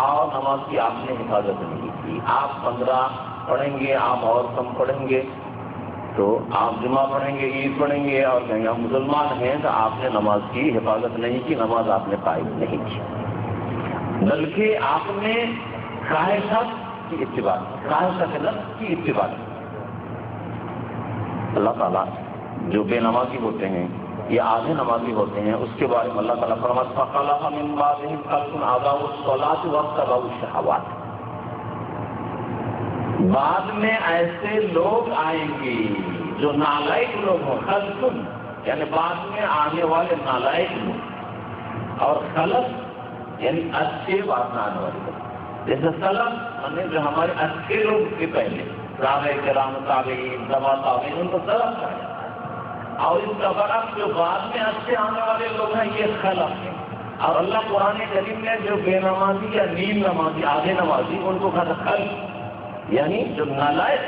اور نماز کی آپ نے حفاظت نہیں کی۔ آپ 15 پڑھیں گے، آپ اور کم پڑھیں گے، تو آپ جمعہ پڑھیں گے، عید پڑھیں گے اور کہیں آپ مسلمان ہیں تو آپ نے نماز کی حفاظت نہیں کی، نماز آپ نے قائم نہیں کی، بلکہ آپ نے خواہشات کی اتباع، خواہشات نفس کی اتباع۔ اللہ تعالیٰ جو بے نمازی ہوتے ہیں یا آدھے نمازی ہوتے ہیں اس کے بارے میں اللہ تعالیٰ فرماتا ہے فَخَلَفَ مِن بَعْدِهِمْ خَلْفٌ أَضَاعُوا الصَّلَاةَ وَاتَّبَعُوا الشَّهَوَاتِ۔ بعد میں ایسے لوگ آئیں گے جو نالائق لوگ ہوں، خلفن یعنی بعد میں آنے والے نالائق لوگ، اور خلف یعنی اچھے بعد میں آنے والے لوگ۔ جیسے سلف یعنی جو ہمارے اچھے لوگ کے پہلے صحابہ کرام، تابعین، تبع تابعین، ان کو سلف کہا جاتا ہے، اور اس کا برعکس جو بعد میں اچھے آنے والے لوگ ہیں یہ خلف ہیں۔ اور اللہ قرآن کریم نے جو بے نمازی یا نیم نمازی، آدھے نمازی، ان کو کہا تھا خلف، یعنی جو نالائق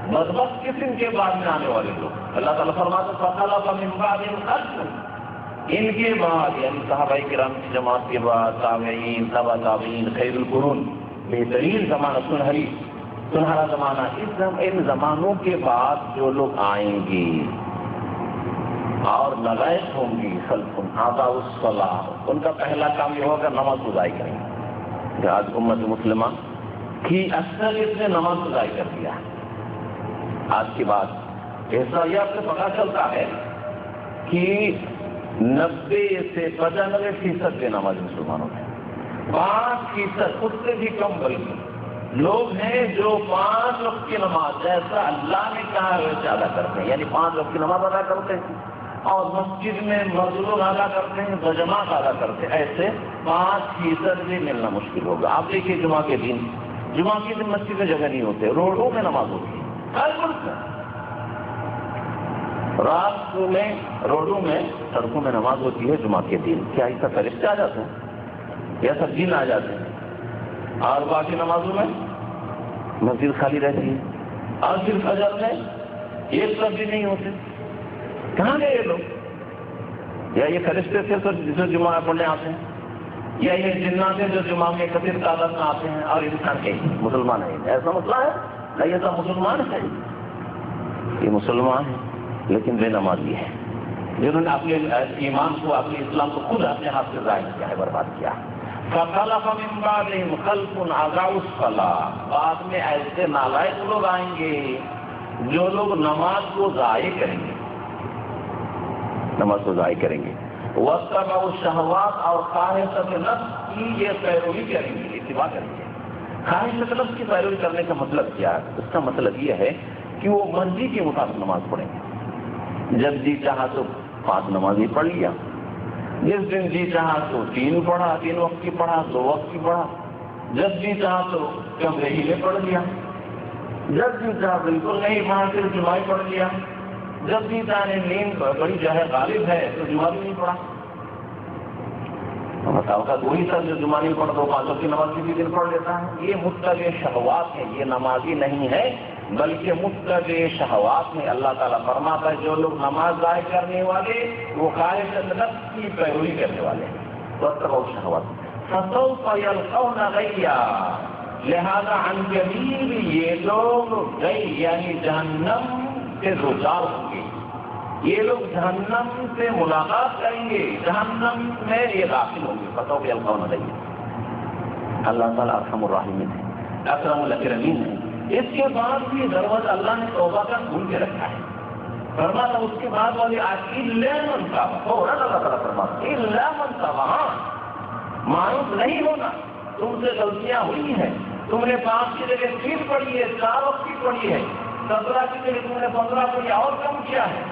بدبخت قسم کے بعد میں آنے والے لوگ۔ اللہ تعالیٰ فرماتا ہے فَخَلَفَ مِن بَعْدِهِمْ خَلْفٌ، ان کے بعد یعنی صحابہ کرام کی جماعت کے بعد تابعین، تبع تابعین، خیر القرون، بہترین زمانہ، سنہرا زمانہ، ان زمانوں کے بعد جو لوگ آئیں گے اور نالائق ہوں گی، خلفن أَضَاعُوا الصَّلَاةَ، ان کا پہلا کام یہ ہوگا نماز کو ضائع کریں گے۔ آج امت مسلمہ کی اکثریت نے نماز کو ضائع کر دیا ہے۔ آج کے بعد احصائیات سے پتہ چلتا ہے کہ 90 سے 95% بے نماز مسلمانوں میں 5% اس سے بھی کم بلکہ لوگ ہیں جو 5 وقت کی نماز جیسا اللہ نے کہا ویسے ادا کرتے ہیں، یعنی 5 وقت کی نماز ادا کرتے ہیں اور مسجد میں مظلوم ادا کرتے ہیں، بجماعت ادا کرتے ہیں۔ ایسے 5% بھی ملنا مشکل ہوگا۔ آپ دیکھیے جمعہ کے دن مسجد میں جگہ نہیں ہوتے، روڈوں میں نماز ہوتی ہے، ہر ملک میں رات میں روڈوں میں سڑکوں میں نماز ہوتی ہے جمعہ کے دن۔ کیا ایسا فرشتے آ جاتے ہیں یا سب جن آ جاتے ہیں؟ اور باقی نمازوں میں مسجد خالی رہتی ہے، اور صرف فجر میں ایک سب بھی نہیں ہوتے۔ کہاں گئے یہ لوگ؟ یا یہ فرشتے تھے جو جمعہ پڑھنے آتے ہیں، یا یہ جنات ہیں جو جمعہ میں کثیر تعداد میں آتے ہیں اور انسان کے مسلمان ہیں؟ ایسا مسئلہ ہے نہیں، ایسا مسلمان ہے، یہ مسلمان ہے لیکن بے نمازی ہے، جنہوں نے اپنے ایمان کو، اپنے اسلام کو خود اپنے ہاتھ سے ضائع کیا ہے، برباد کیا۔ فَخَلَفَ مِن بَعْدِهِمْ خَلْفٌ أَضَاعُوا الصَّلَاةَ، بعد میں ایسے نالائق لوگ آئیں گے جو لوگ نماز کو ضائع کریں گے، نماز کو ضائع کریں گے، وَاتَّبَعُوا الشَّهَوَاتِ، اور خواہشات نفس کی یہ پیروی کریں گے، اتباع کریں گے۔ خواہشات نفس کی پیروی کرنے کا مطلب کیا ہے؟ اس کا مطلب یہ ہے کہ وہ مرضی کے مطابق نماز پڑھیں گے۔ جب جی چاہا تو 5 نماز ہی پڑھ لیا، جس دن جی چاہا تو 3 پڑھا، 3 وقت کی پڑھا، 2 وقت کی پڑھا، جب جی چاہا تو کمرے ہی میں پڑھ لیا، جب جی چاہا بالکل نہیں پڑھا صرف جمعہ پڑھ لیا، جب جی چاہے نیند بڑی جو ہے غالب ہے تو جمعہ بھی نہیں پڑھا۔ وہی سر جو جمعہ نہیں پڑھا تو 5 وقت کی نماز کسی دن پڑھ لیتا ہے۔ یہ متبع شہوات ہے، یہ نمازی نہیں ہے بلکہ متبع شہوات ہے۔ اللہ تعالیٰ فرماتا ہے جو لوگ نماز ضائع کرنے والے وہ خواہشات نفس کی پیروی کرنے والے ہیں، واتبعوا الشہوات فسوف یلقون غیا، لہذا عن قریب یہ لوگ غی یعنی جہنم سے دوچار ہوں گے، یہ لوگ جہنم سے ملاقات کریں گے، جہنم میں یہ داخل ہوں گے، فسوف یلقون غیا۔ اللہ تعالیٰ ارحم الراحمین ہے، اکرم الاکرمین ہے. اس کے بعد بھی دروازہ اللہ نے توبہ کا کھول کے رکھا ہے. فرماتا اس کے بعد والی آیت الا من تاب، فوراً اللہ تعالیٰ فرماتا الا من تاب، مایوس نہیں ہونا، تم سے غلطیاں ہوئی ہیں، تم نے 5 کی جگہ 3 پڑھی ہے، 4 وقت کی پڑھی ہے، 17 کی جگہ تم نے 15 پڑھی اور کم کیا ہے،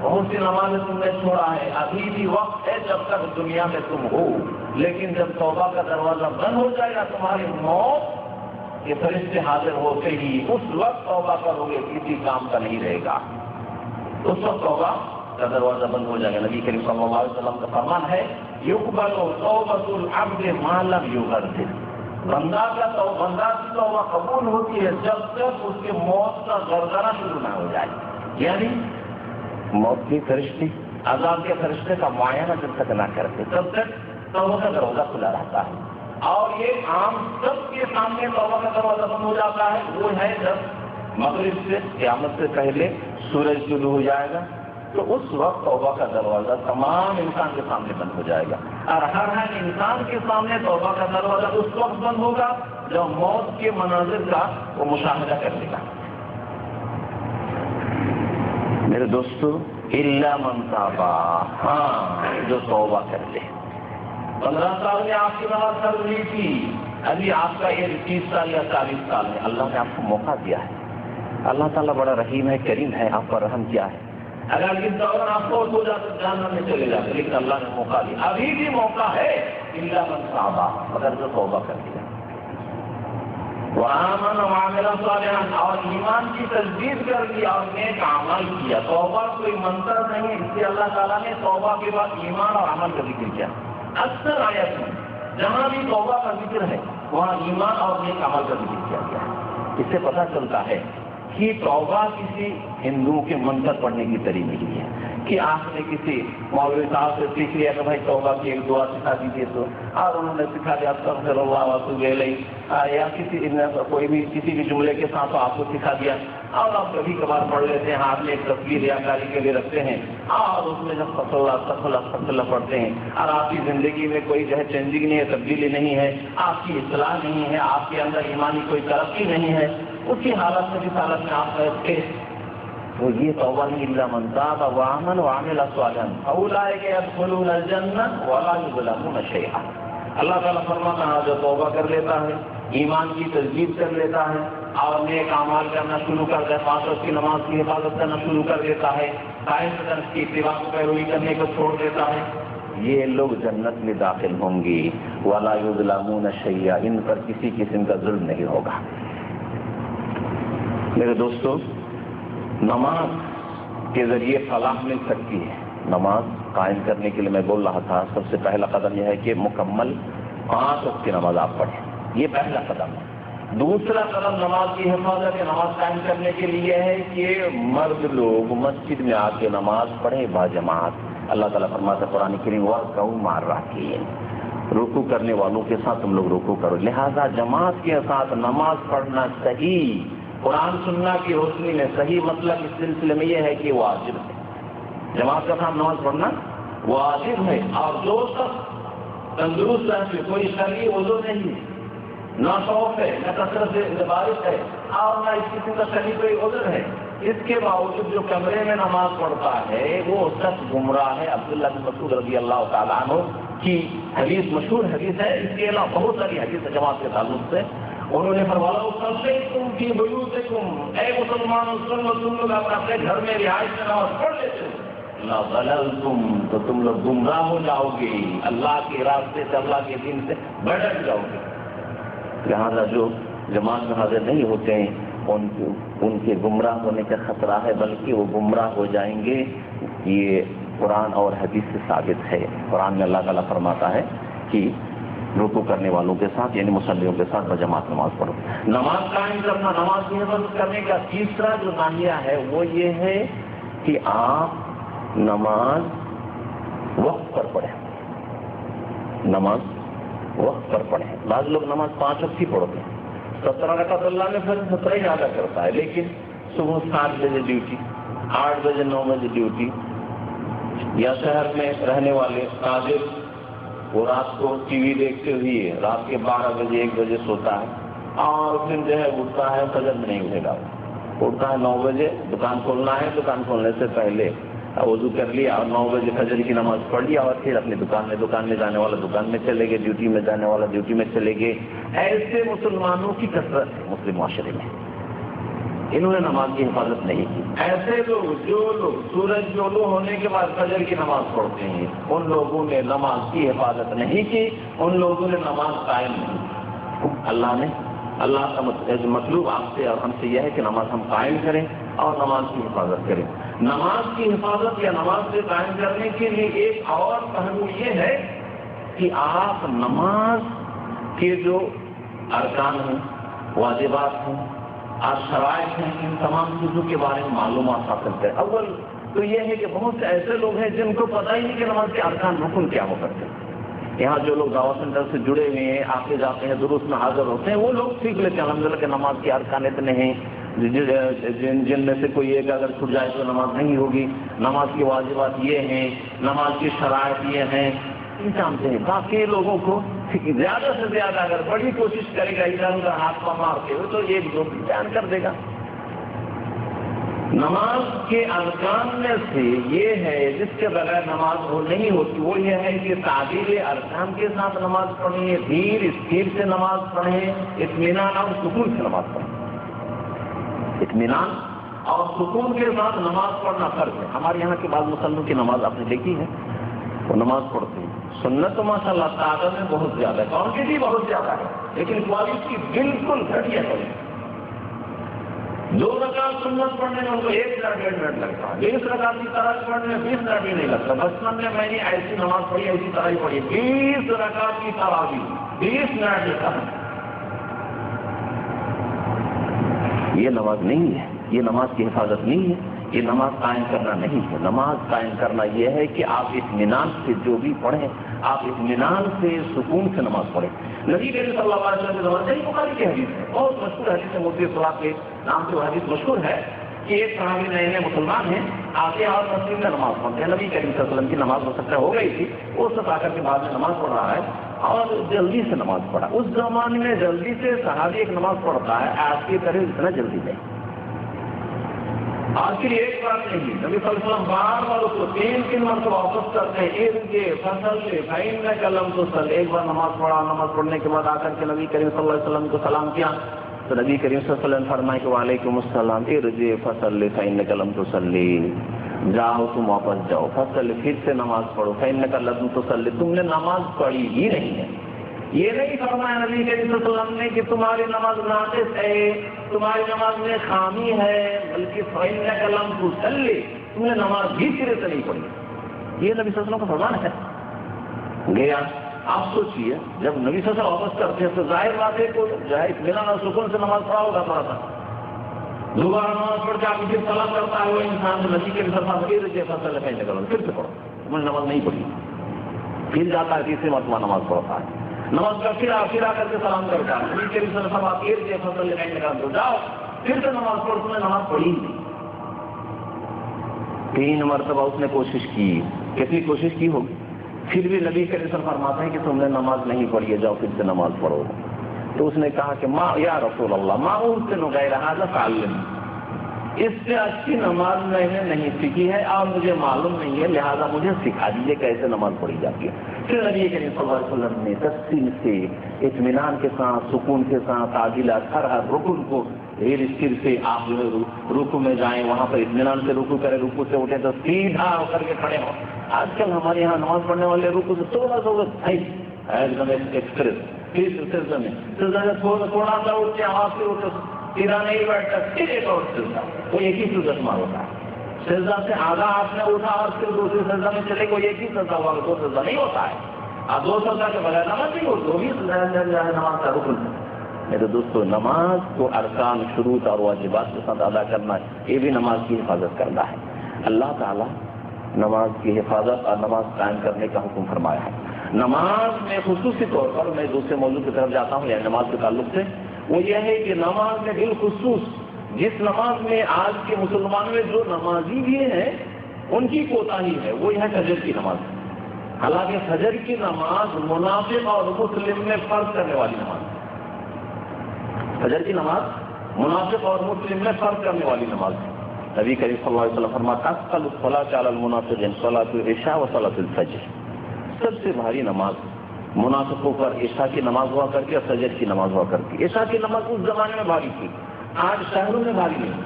بہت سی نمازیں تم نے چھوڑا ہے. ابھی بھی وقت ہے جب تک دنیا میں تم ہو، لیکن جب توبہ کا دروازہ بند ہو جائے گا، تمہاری موت کے فرشتے حاضر ہوتے ہی اس وقت توبہ کرو گے، کسی کام کا نہیں رہے گا. اس وقت توبہ کا دروازہ بند ہو جائے گا. نبی کریم صلی اللہ علیہ وسلم کا فرمان ہے یقبل توبۃ العبد ما لم یغرغر، بندہ کی توبہ قبول ہوتی ہے جب تک اس کی موت کا غرغرہ شروع نہ ہو جائے. یعنی موت کے فرشتے، عذاب کے فرشتے کا معائنہ جب تک نہ کرتے تب تک توبہ کا دروازہ کھلا رہتا ہے. اور یہ عام سب کے سامنے توبہ کا دروازہ بند ہو جاتا ہے، وہ ہے جب مغرب سے قیامت سے پہلے سورج طلوع ہو جائے گا، تو اس وقت توبہ کا دروازہ تمام انسان کے سامنے بند ہو جائے گا. اور ہر انسان کے سامنے توبہ کا دروازہ اس وقت بند ہوگا جب موت کے مناظر کا وہ مشاہدہ کر لے گا. میرے دوستو الا من تاب، ہاں جو توبہ کر لے. 15 سال میں آپ کی نماز کر لی تھی، ابھی آپ کا یہ 30 سال یا 40 سال میں اللہ نے آپ کو موقع دیا ہے. اللہ تعالیٰ بڑا رحیم ہے، کریم ہے، آپ پر رحم کیا ہے. اگر اس دوران آپ کو ہو جاتے جہنم میں چلے جاتے، لیکن اللہ نے موقع دیا، ابھی بھی موقع ہے. الا من تاب، مگر جو توبہ کر لیا. وآمن وعمل صالحا، اور ایمان کی تجدید کر لی اور نیک عمل کیا. توبہ کوئی منتر نہیں، اس لیے اللہ تعالیٰ نے توبہ کے بعد ایمان اور عمل کا ذکر کیا. اکثر آیت میں جہاں بھی توبہ کا ذکر ہے وہاں ایمان اور نیک عمل کا ذکر کیا گیا ہے. اس سے پتہ چلتا ہے کہ توبہ کسی ہندو کے منتر پڑھنے کی طریق نہیں ہے کہ آپ نے کسی مولوی صاحب سے سیکھ لیا کہ بھائی توبہ کی ایک دعا سکھا دیجیے تو، اور انہوں نے سکھا دیا استغفر اللہ واتوب الیہ، یا کوئی بھی کسی بھی جملے کے ساتھ آپ کو سکھا دیا اور آپ کبھی کبھار پڑھ لیتے ہیں، ہاتھ میں ایک تصویر یا کاری کے لیے رکھتے ہیں اور اس میں جب استغفر اللہ پڑھتے ہیں، اور آپ کی زندگی میں کوئی جو ہے چینجنگ نہیں ہے، تبدیلی نہیں ہے، آپ کی اصلاح نہیں ہے، آپ کے اندر ایمانی کوئی ترقی نہیں ہے، اسی حالت میں جس حالت میں آپ تھے، تو یہ توبہ نہیں. الا من تاب وآمن وعمل صالحا اولئک يدخلون الجنہ ولا یظلمون شیئا. اللہ تعالیٰ فرماتا ہے جو توبہ کر لیتا ہے، ایمان کی تجدید کر لیتا ہے اور نیک اعمال کرنا شروع کر دیتا ہے، 5 وقت کی نماز کی حفاظت کرنا شروع کر دیتا ہے، قائم قدم کی اتباع کو پیروی کرنے کو چھوڑ دیتا ہے، یہ لوگ جنت میں داخل ہوں گی. ولا یظلمون شیئا، ان پر کسی قسم کا ظلم نہیں ہوگا. میرے دوستو نماز کے ذریعے فلاح مل سکتی ہے. نماز قائم کرنے کے لیے میں بول رہا تھا سب سے پہلا قدم یہ ہے کہ مکمل 5 وقت کی نماز آپ پڑھیں، یہ پہلا قدم ہے. دوسرا قدم نماز کی حفاظت ہے، نماز قائم کرنے کے لیے ہے کہ مرد لوگ مسجد میں آ کے نماز پڑھیں باجماعت. اللہ تعالیٰ فرماتا ہے قرآن کریم وارکعوا مع الراکعین، رکوع کرنے والوں کے ساتھ تم لوگ رکوع کرو. لہذا جماعت کے ساتھ نماز پڑھنا صحیح قرآن سننا کی روشنی میں صحیح مطلب اس سلسلے میں یہ ہے کہ واجب ہے. جماعت کا ساتھ نماز پڑھنا واجب ہے. اور جو شخص تندرست ہے، کوئی شرعی عذر نہیں ہے، نہ شوق ہے، نہ کثرت بارش ہے اور نہ اس قسم کا شرعی کوئی عذر ہے، اس کے باوجود جو کمرے میں نماز پڑھتا ہے وہ سچ گمراہ ہے. عبداللہ بن مسعود رضی اللہ تعالیٰ عنہ کی حدیث مشہور حدیث ہے، اس کے علاوہ بہت ساری حدیث ہے جماعت کے تعلق سے. انہوں نے فرمایا صلیتم فی بیوتکم، اے مسلمانوں سن لو، تم لوگ اپنے گھر میں رہائش میں نماز پڑھ لیتے ہو، لا ضللتم، تو تم لوگ گمراہ ہو جاؤ گے، اللہ کے راستے سے، اللہ کے دین سے بھٹک جاؤ گے. لہٰذا جو جماعت میں حاضر نہیں ہوتے ہیں ان کے گمراہ ہونے کا خطرہ ہے، بلکہ وہ گمراہ ہو جائیں گے. یہ قرآن اور حدیث سے ثابت ہے. قرآن میں اللہ تعالیٰ فرماتا ہے کہ رکوع کرنے والوں کے ساتھ یعنی مصلیوں کے ساتھ بجماعت نماز پڑھو. نماز قائم کرنا، نماز کی حفاظت کرنے کا تیسرا جو ناحیہ ہے وہ یہ ہے کہ آپ نماز وقت پر پڑھیں. نماز وقت پر پڑھیں. بعض لوگ نماز 5 وقت ہی پڑھتے ہیں، 17 رکعت اللہ نے پھر 17 ہی ادا کرتا ہے، لیکن صبح 7 بجے ڈیوٹی، 8 بجے 9 بجے ڈیوٹی، یا شہر میں رہنے والے تاجر وہ رات کو ٹی وی دیکھتے ہوئے رات کے 12 بجے 1 بجے سوتا ہے اور پھر جو ہے اٹھتا ہے فجر میں نہیں اٹھے گا، اٹھتا ہے 9 بجے، دکان کھولنا ہے، دکان کھولنے سے پہلے وضو کر لیا اور 9 بجے فجر کی نماز پڑھ لیا اور پھر اپنی دکان میں جانے والا دکان میں چلے گئے، ڈیوٹی میں جانے والا ڈیوٹی میں چلے گئے۔ ایسے مسلمانوں کی کثرت ہے مسلم معاشرے میں، انہوں نے نماز کی حفاظت نہیں کی۔ ایسے لوگ جو لوگ سورج طلوع ہونے کے بعد فجر کی نماز پڑھتے ہیں، ان لوگوں نے نماز کی حفاظت نہیں کی، ان لوگوں نے نماز قائم نہیں کی۔ اللہ کا مطلوب آپ سے اور ہم سے یہ ہے کہ نماز ہم قائم کریں اور نماز کی حفاظت کریں۔ نماز کی حفاظت یا نماز سے قائم کرنے کے لیے ایک اور پہلو یہ ہے کہ آپ نماز کے جو ارکان ہیں، واجبات ہیں اور شرائط ہیں، ان تمام چیزوں کے بارے میں معلومات حاصل کریں۔ اول تو یہ ہے کہ بہت سے ایسے لوگ ہیں جن کو پتہ ہی نہیں کہ نماز کے ارکان رکن کیا ہو کرتے ہیں۔ یہاں جو لوگ دعوت سینٹر سے جڑے ہوئے ہیں، آتے جاتے ہیں، دروس میں حاضر ہوتے ہیں، وہ لوگ سیکھ لیتے ہیں الحمدللہ کہ نماز کے ارکان اتنے ہیں، جن میں سے کوئی ایک اگر چھوٹ جائے تو نماز نہیں ہوگی، نماز کی واجبات یہ ہیں، نماز کی شرائط یہ ہیں، جانتے ہیں۔ باقی لوگوں کو زیادہ سے زیادہ اگر بڑی کوشش کرے گا ادھر ادھر ہاتھ پاؤں مارتے ہوئے تو ایک دو بیان کر دے گا۔ نماز کے ارکان میں سے یہ ہے جس کے بغیر نماز وہ نہیں ہوتی، وہ یہ ہے کہ تعدیل ارکان کے ساتھ نماز پڑھیں، دھیر استھیر سے نماز پڑھیں، اطمینان اور سکون سے نماز پڑھیں۔ اطمینان اور سکون کے ساتھ نماز پڑھنا فرض ہے۔ ہمارے یہاں کے بعض مسلمانوں کی نماز آپ نے دیکھی ہے، وہ نماز پڑھتے ہیں، سنت تو ماشاء اللہ تعداد میں بہت زیادہ ہے، کوانٹٹی بہت زیادہ ہے، لیکن کوالٹی بالکل گھٹیا ہے۔ 2 رکعت سنت پڑھنے میں ان کو 1 منٹ 1.5 منٹ لگتا ہے، 20 رکعت کی تراویح پڑھنے میں 20 منٹ بھی نہیں لگتا۔ بچپن میں میں نے ایسی نماز پڑھی، ایسی تراویح پڑھی، 20 رکعت کی تراویح 20 منٹ لگتا ہے۔ یہ نماز نہیں ہے، یہ نماز کی حفاظت نہیں ہے، یہ نماز قائم کرنا نہیں ہے۔ نماز قائم کرنا یہ ہے کہ آپ اطمینان سے جو بھی پڑھیں، آپ اطمینان سے سکون سے نماز پڑھیں۔ نبی کریم صلی اللہ علیہ وسلم کے زمانے میں بخاری کی حدیث ہے، بہت مشہور حدیث ہے، موتی صلاح کے نام سے وہ حدیث مشہور ہے کہ ایک صحابی نئے مسلمان ہیں، آتے اور مسجد میں نماز پڑھتے ہیں۔ نبی کریم صلی اللہ علیہ وسلم کی نماز ہو سکتا ہو گئی تھی، وہ سب آ کر کے بعد میں نماز پڑھ رہا ہے اور جلدی سے نماز پڑھا۔ اس زمانے میں جلدی سے صحابی ایک نماز پڑھتا ہے، آج کی طرح اتنا جلدی نہیں۔ آخر ایک بات نہیں، نبی صلی اللہ علیہ وسلم بار بار اس کو 3 مرتبہ واپس کرتے ہیں، ایک بار نماز پڑھا، نماز پڑھنے کے بعد آ کر کے نبی کریم صلی اللہ علیہ وسلم کو سلام کیا تو نبی کریم صلی اللہ علیہ وسلم فرمائے کہ وعلیکم السلام، ارجع فصلی فإنک لم تصلی، جاؤ تم واپس جاؤ، فصلی پھر سے نماز پڑھو، فإنک لم تصلی، تم نے نماز پڑھی ہی نہیں ہے۔ یہ نہیں فرمایا نبی کریم صلی اللہ علیہ وسلم نے کہ تمہاری نماز ناقص ہے، تمہاری نماز میں خامی ہے، بلکہ فإنک لم تصلی، تم نے نماز بھی سرے سے نہیں پڑھی۔ یہ نبی صلی اللہ علیہ وسلم کا فرمان ہے۔ گیا آپ سوچیے جب نبی صلی اللہ علیہ وسلم واپس کرتے ہیں تو ظاہر بات ہے کو جو ہے اطمینان اور سکون سے نماز پڑھا ہوگا تھوڑا سا۔ دوبارہ نماز پڑھ کے آپ پھر سلام کرتا ہے وہ انسان تو نبی کے پھر سے پڑھو، تم نے نماز نہیں پڑھی، پھر جاتا ہے تیسری مرتبہ نماز پڑھتا ہے، نماز کا پھر آ کر کے سلام کرتا ہے، نبی کے جاؤ پھر سے نماز پڑھ، تم نے نماز پڑھی نہیں۔ 3 مرتبہ اس نے کوشش کی، کتنی کوشش کی ہوگی، پھر بھی نبی کے رسول فرماتے ہیں کہ تم نے نماز نہیں پڑھی ہے، جاؤ پھر سے نماز پڑھو۔ تو اس نے کہا کہ یا رسول اللہ ما احسن غیر ھذا فعلمنی، اس سے اچھی نماز میں نے نہیں سیکھی ہے اور مجھے معلوم نہیں ہے، لہذا مجھے سکھا دیجیے کیسے نماز پڑھی جاتی ہے۔ پھر نبی کریم صلی اللہ علیہ وسلم نے تفصیل سے اطمینان کے ساتھ سکون کے ساتھ عادل ہر رکن کو دھیر استھر سے آپ جو ہے رکوع میں جائیں، وہاں پر اطمینان سے رکوع کریں، رکوع سے اٹھیں تو سیدھا ہو کر کے کھڑے ہوں۔ آج کل ہمارے یہاں نماز پڑھنے والے رکوع سے تھوڑا سا ایک دم ایکسپریس سلسلے میں تھوڑا سا اٹھتے آواز سے اٹھتے سیدھا نہیں بیٹھتا، پھر ایک اور سلسلہ، وہ ایک ہی سلسلہ شمار ہوتا ہے۔ سجدہ سے آدھا آپ نے اٹھا اور پھر دوسری سجدہ میں چلے کوئی ایک ہی سجدہ ہوا، 2 سجدہ نہیں ہوتا ہے، اور 2 سجدہ کے بغیر نماز نہیں ہوتی، 2 ہی نماز کا رکن ہے۔ میرے دوستو، نماز کو ارکان، شروط اور واجبات کے ساتھ ادا کرنا یہ بھی نماز کی حفاظت کرنا ہے۔ اللہ تعالیٰ نماز کی حفاظت اور نماز قائم کرنے کا حکم فرمایا ہے۔ نماز میں خصوصی طور پر میں دوسرے موضوع کی طرف جاتا ہوں، یعنی نماز کے تعلق سے، وہ یہ ہے کہ نماز میں بالخصوص جس نماز میں آج کے مسلمانوں میں جو نمازی بھی ہیں ان کی کوتاہی ہے، وہ یہ ہے فجر کی نماز۔ حالانکہ فجر کی نماز منافق اور مسلم میں فرق کرنے والی نماز ہے. فجر کی نماز منافق اور مسلم میں فرق کرنے والی نماز ہے. نبی کریم صلی اللہ علیہ وسلم فرماتا ہے اثقل الصلاۃ علی المنافقین صلاۃ العشاء و صلاۃ الفجر. سب سے بھاری نماز منافقوں پر عشاء کی نماز ہوا کرتی اور فجر کی نماز ہوا کرتی. عشاء کی نماز اس زمانے میں بھاری تھی, آج شہروں میں بھاری نہیں.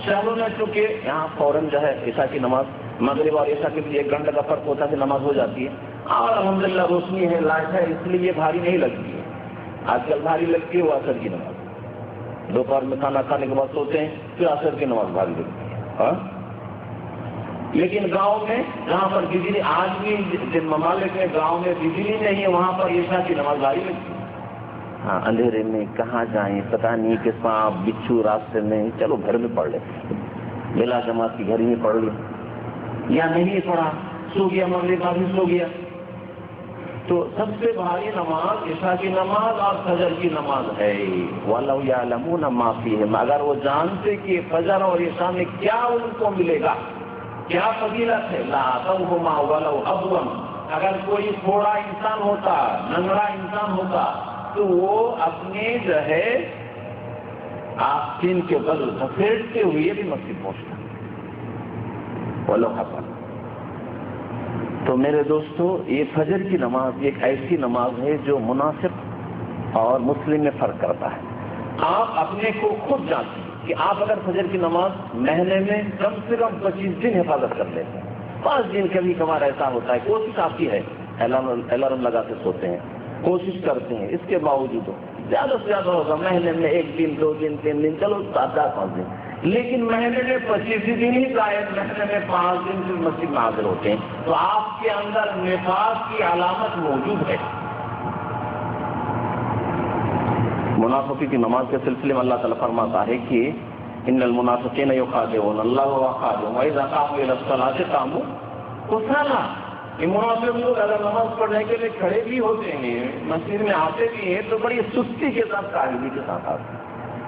شہروں میں چونکہ یہاں فوراً جو ہے عشاء کی نماز مغرب اور عشاء کے لیے 1 گھنٹے کا فرق ہوتا ہے, نماز ہو جاتی ہے اور الحمدللہ روشنی ہے, لائٹ ہے, اس لیے یہ بھاری نہیں لگتی ہے. آج کل بھاری لگتی ہے وہ عصر کی نماز. دوپہر میں کھانا کھانے کے بعد سوتے ہیں پھر عصر کی نماز بھاری لگتی ہے. لیکن گاؤں میں جہاں پر بجلی, آج بھی جن ممالک میں گاؤں میں بجلی نہیں ہے وہاں پر عشاء کی نماز بھاری لگتی ہے. ہاں, اندھیرے میں کہاں جائیں, پتہ نہیں کہ سانپ بچھو راستے میں, چلو گھر میں پڑھ لیں, بلا جماعت کی گھر میں پڑھ لیں, یا نہیں پڑھا سو گیا, مغرب کا بھی سو گیا. تو سب سے بھاری نماز عشاء کی نماز اور فجر کی نماز ہے. وَلَوْ يَعْلَمُونَ مَا فِيهِمْ, اگر وہ جانتے کہ فجر اور عشاء میں کیا ان کو ملے گا, کیا فضیلت ہے, لَأَتَوْهُمَا وَلَوْ حَبْوًا, اگر کوئی تھوڑا انسان ہوتا, ننگڑا انسان ہوتا تو وہ اپنے جو ہے آستین کے بل گھسیٹتے ہوئے بھی مسجد پہنچتا. وَلَوْ حَبْوًا. تو میرے دوستو, یہ فجر کی نماز ایک ایسی نماز ہے جو منافق اور مسلم میں فرق کرتا ہے. آپ اپنے کو خود جانتے ہیں کہ آپ اگر فجر کی نماز مہینے میں کم سے کم 25 دن حفاظت کر لیتے ہیں, 5 دن کبھی کبھار ایسا ہوتا ہے, کوشش آپ کی ہے, الارم لگا کے سوتے ہیں, کوشش کرتے ہیں, اس کے باوجود زیادہ سے زیادہ ہوگا مہینے میں 1 دن 2 دن 3 دن, چلو 7-5 دن, لیکن مہینے میں 25 دن ہی شاید مہینے میں 5 دن سے مسجد میں حاضر ہوتے ہیں, تو آپ کے اندر نفاق کی علامت موجود ہے. منافقی کی نماز کے سلسلے میں اللہ تعالیٰ فرماتا ہے کہ ان المنافقین یخادعون اللہ وخادعهم واذا قاموا الى الصلاة قاموا کسالى. یہ منافق لوگ اگر نماز پڑھنے کے لیے کھڑے بھی ہوتے ہیں, مسجد میں آتے بھی ہیں, تو بڑی سستی کے ساتھ, کاہلی کے ساتھ آتے ہیں.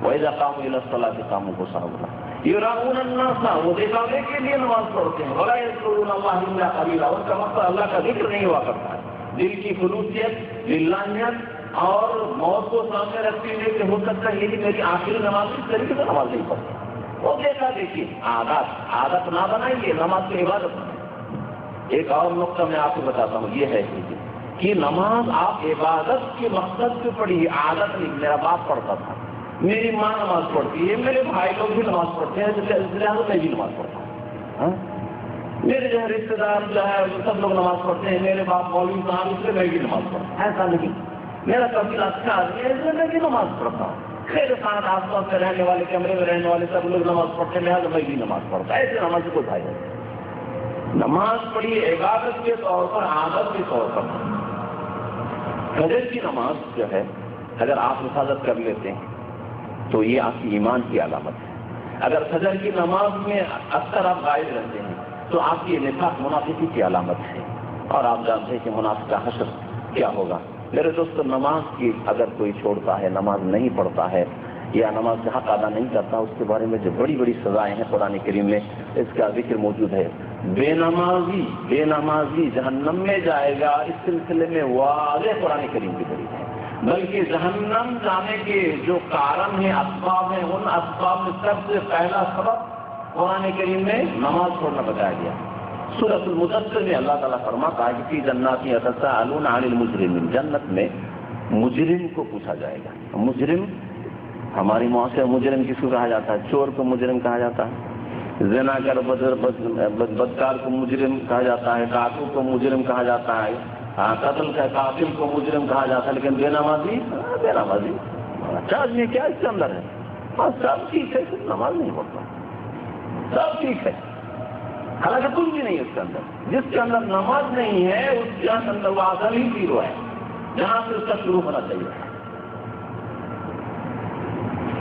وَإِذَا قَامُوا إِلَى الصَّلَاةِ قَامُوا كُسَالَىٰ يُرَاءُونَ النَّاسَ, وہ دکھاوے کے لیے نماز پڑھتے ہیں. وَلَا يَذْكُرُونَ اللَّهَ إِلَّا قَلِيلًا, ان کا مقصد اللہ کا ذکر نہیں ہوا کرتا ہے. دل کی خلوصیت, للہیت اور موت کو سامنے رکھتے ہوئے کہ ہو سکتا ہے یہ میری آخری نماز, اس طریقے سے نماز نہیں پڑھتے. وہ دیکھا دیکھیے, عادت نہ بنائیے, نماز کی عبادت بنائیے. ایک اور نقطہ میں آپ کو بتاتا ہوں, یہ ہے کہ نماز آپ عبادت کے مقصد سے پڑھیے, عادت نہیں. میرا باپ پڑھتا تھا, میری ماں نماز پڑھتی ہے, میرے بھائی لوگ بھی نماز پڑھتے ہیں, لہٰذا میں بھی نماز پڑھتا ہوں. میرے جو ہے رشتے دار جو ہے سب لوگ نماز پڑھتے ہیں, میرے باپ مولوی صاحب, اس لیے میں بھی نماز پڑھتا ہوں. ایسا نہیں, میرا قبیلہ اچھا آدمی ہے, اس لیے میں بھی نماز پڑھتا ہوں. میرے ساتھ آس پاس میں رہنے والے, کمرے میں رہنے والے سب لوگ نماز پڑھتے ہیں, لہٰذا میں بھی نماز پڑھتا ہوں. ایسے نماز کو بھائی نماز پڑھی عبادت کے طور پر, عادت کے طور پر. فجر کی نماز جو ہے اگر آپ حفاظت کر لیتے ہیں تو یہ آپ کی ایمان کی علامت ہے. اگر فجر کی نماز میں اکثر آپ غائب رہتے ہیں تو آپ کی نفاق منافقی کی علامت ہے, اور آپ جانتے ہیں کہ منافق کا حشر کیا ہوگا. میرے دوستو, نماز کی اگر کوئی چھوڑتا ہے, نماز نہیں پڑھتا ہے یا نماز کا حق ادا نہیں کرتا, اس کے بارے میں جو بڑی بڑی سزائیں ہیں قرآن کریم میں اس کا ذکر موجود ہے. بے نمازی جہنم میں جائے گا, اس سلسلے میں واضح قرآن کریم کی دلیل ہے. بلکہ جہنم جانے کے جو کارن ہیں, اسباب ہیں, ان اسباب میں سب سے پہلا سبب قرآن کریم میں نماز چھوڑنا بتایا گیا. سورۃ المدثر میں اللہ تعالیٰ فرماتا ہے کہ فی جنات یتساءلون عن المجرمین, جنت میں مجرم کو پوچھا جائے گا. مجرم ہماری معاشرے مجرم کس کو کہا جاتا ہے؟ چور کو مجرم کہا جاتا ہے, زنا کر بدکار کو مجرم کہا جاتا ہے, ڈاکو کو مجرم کہا جاتا ہے, قتل کا قاتل کو مجرم کہا جاتا ہے. لیکن بے نمازی اچھا آدمی کیا اس کے اندر ہے؟ ہاں سب ٹھیک ہے, صرف نماز نہیں پڑھتا, سب ٹھیک ہے. حالانکہ کچھ بھی نہیں اس کے اندر. جس کے اندر نماز نہیں ہے اس کے اندر وہ اصل ہی زیرو ہے, جہاں سے اس کا شروع ہونا چاہیے.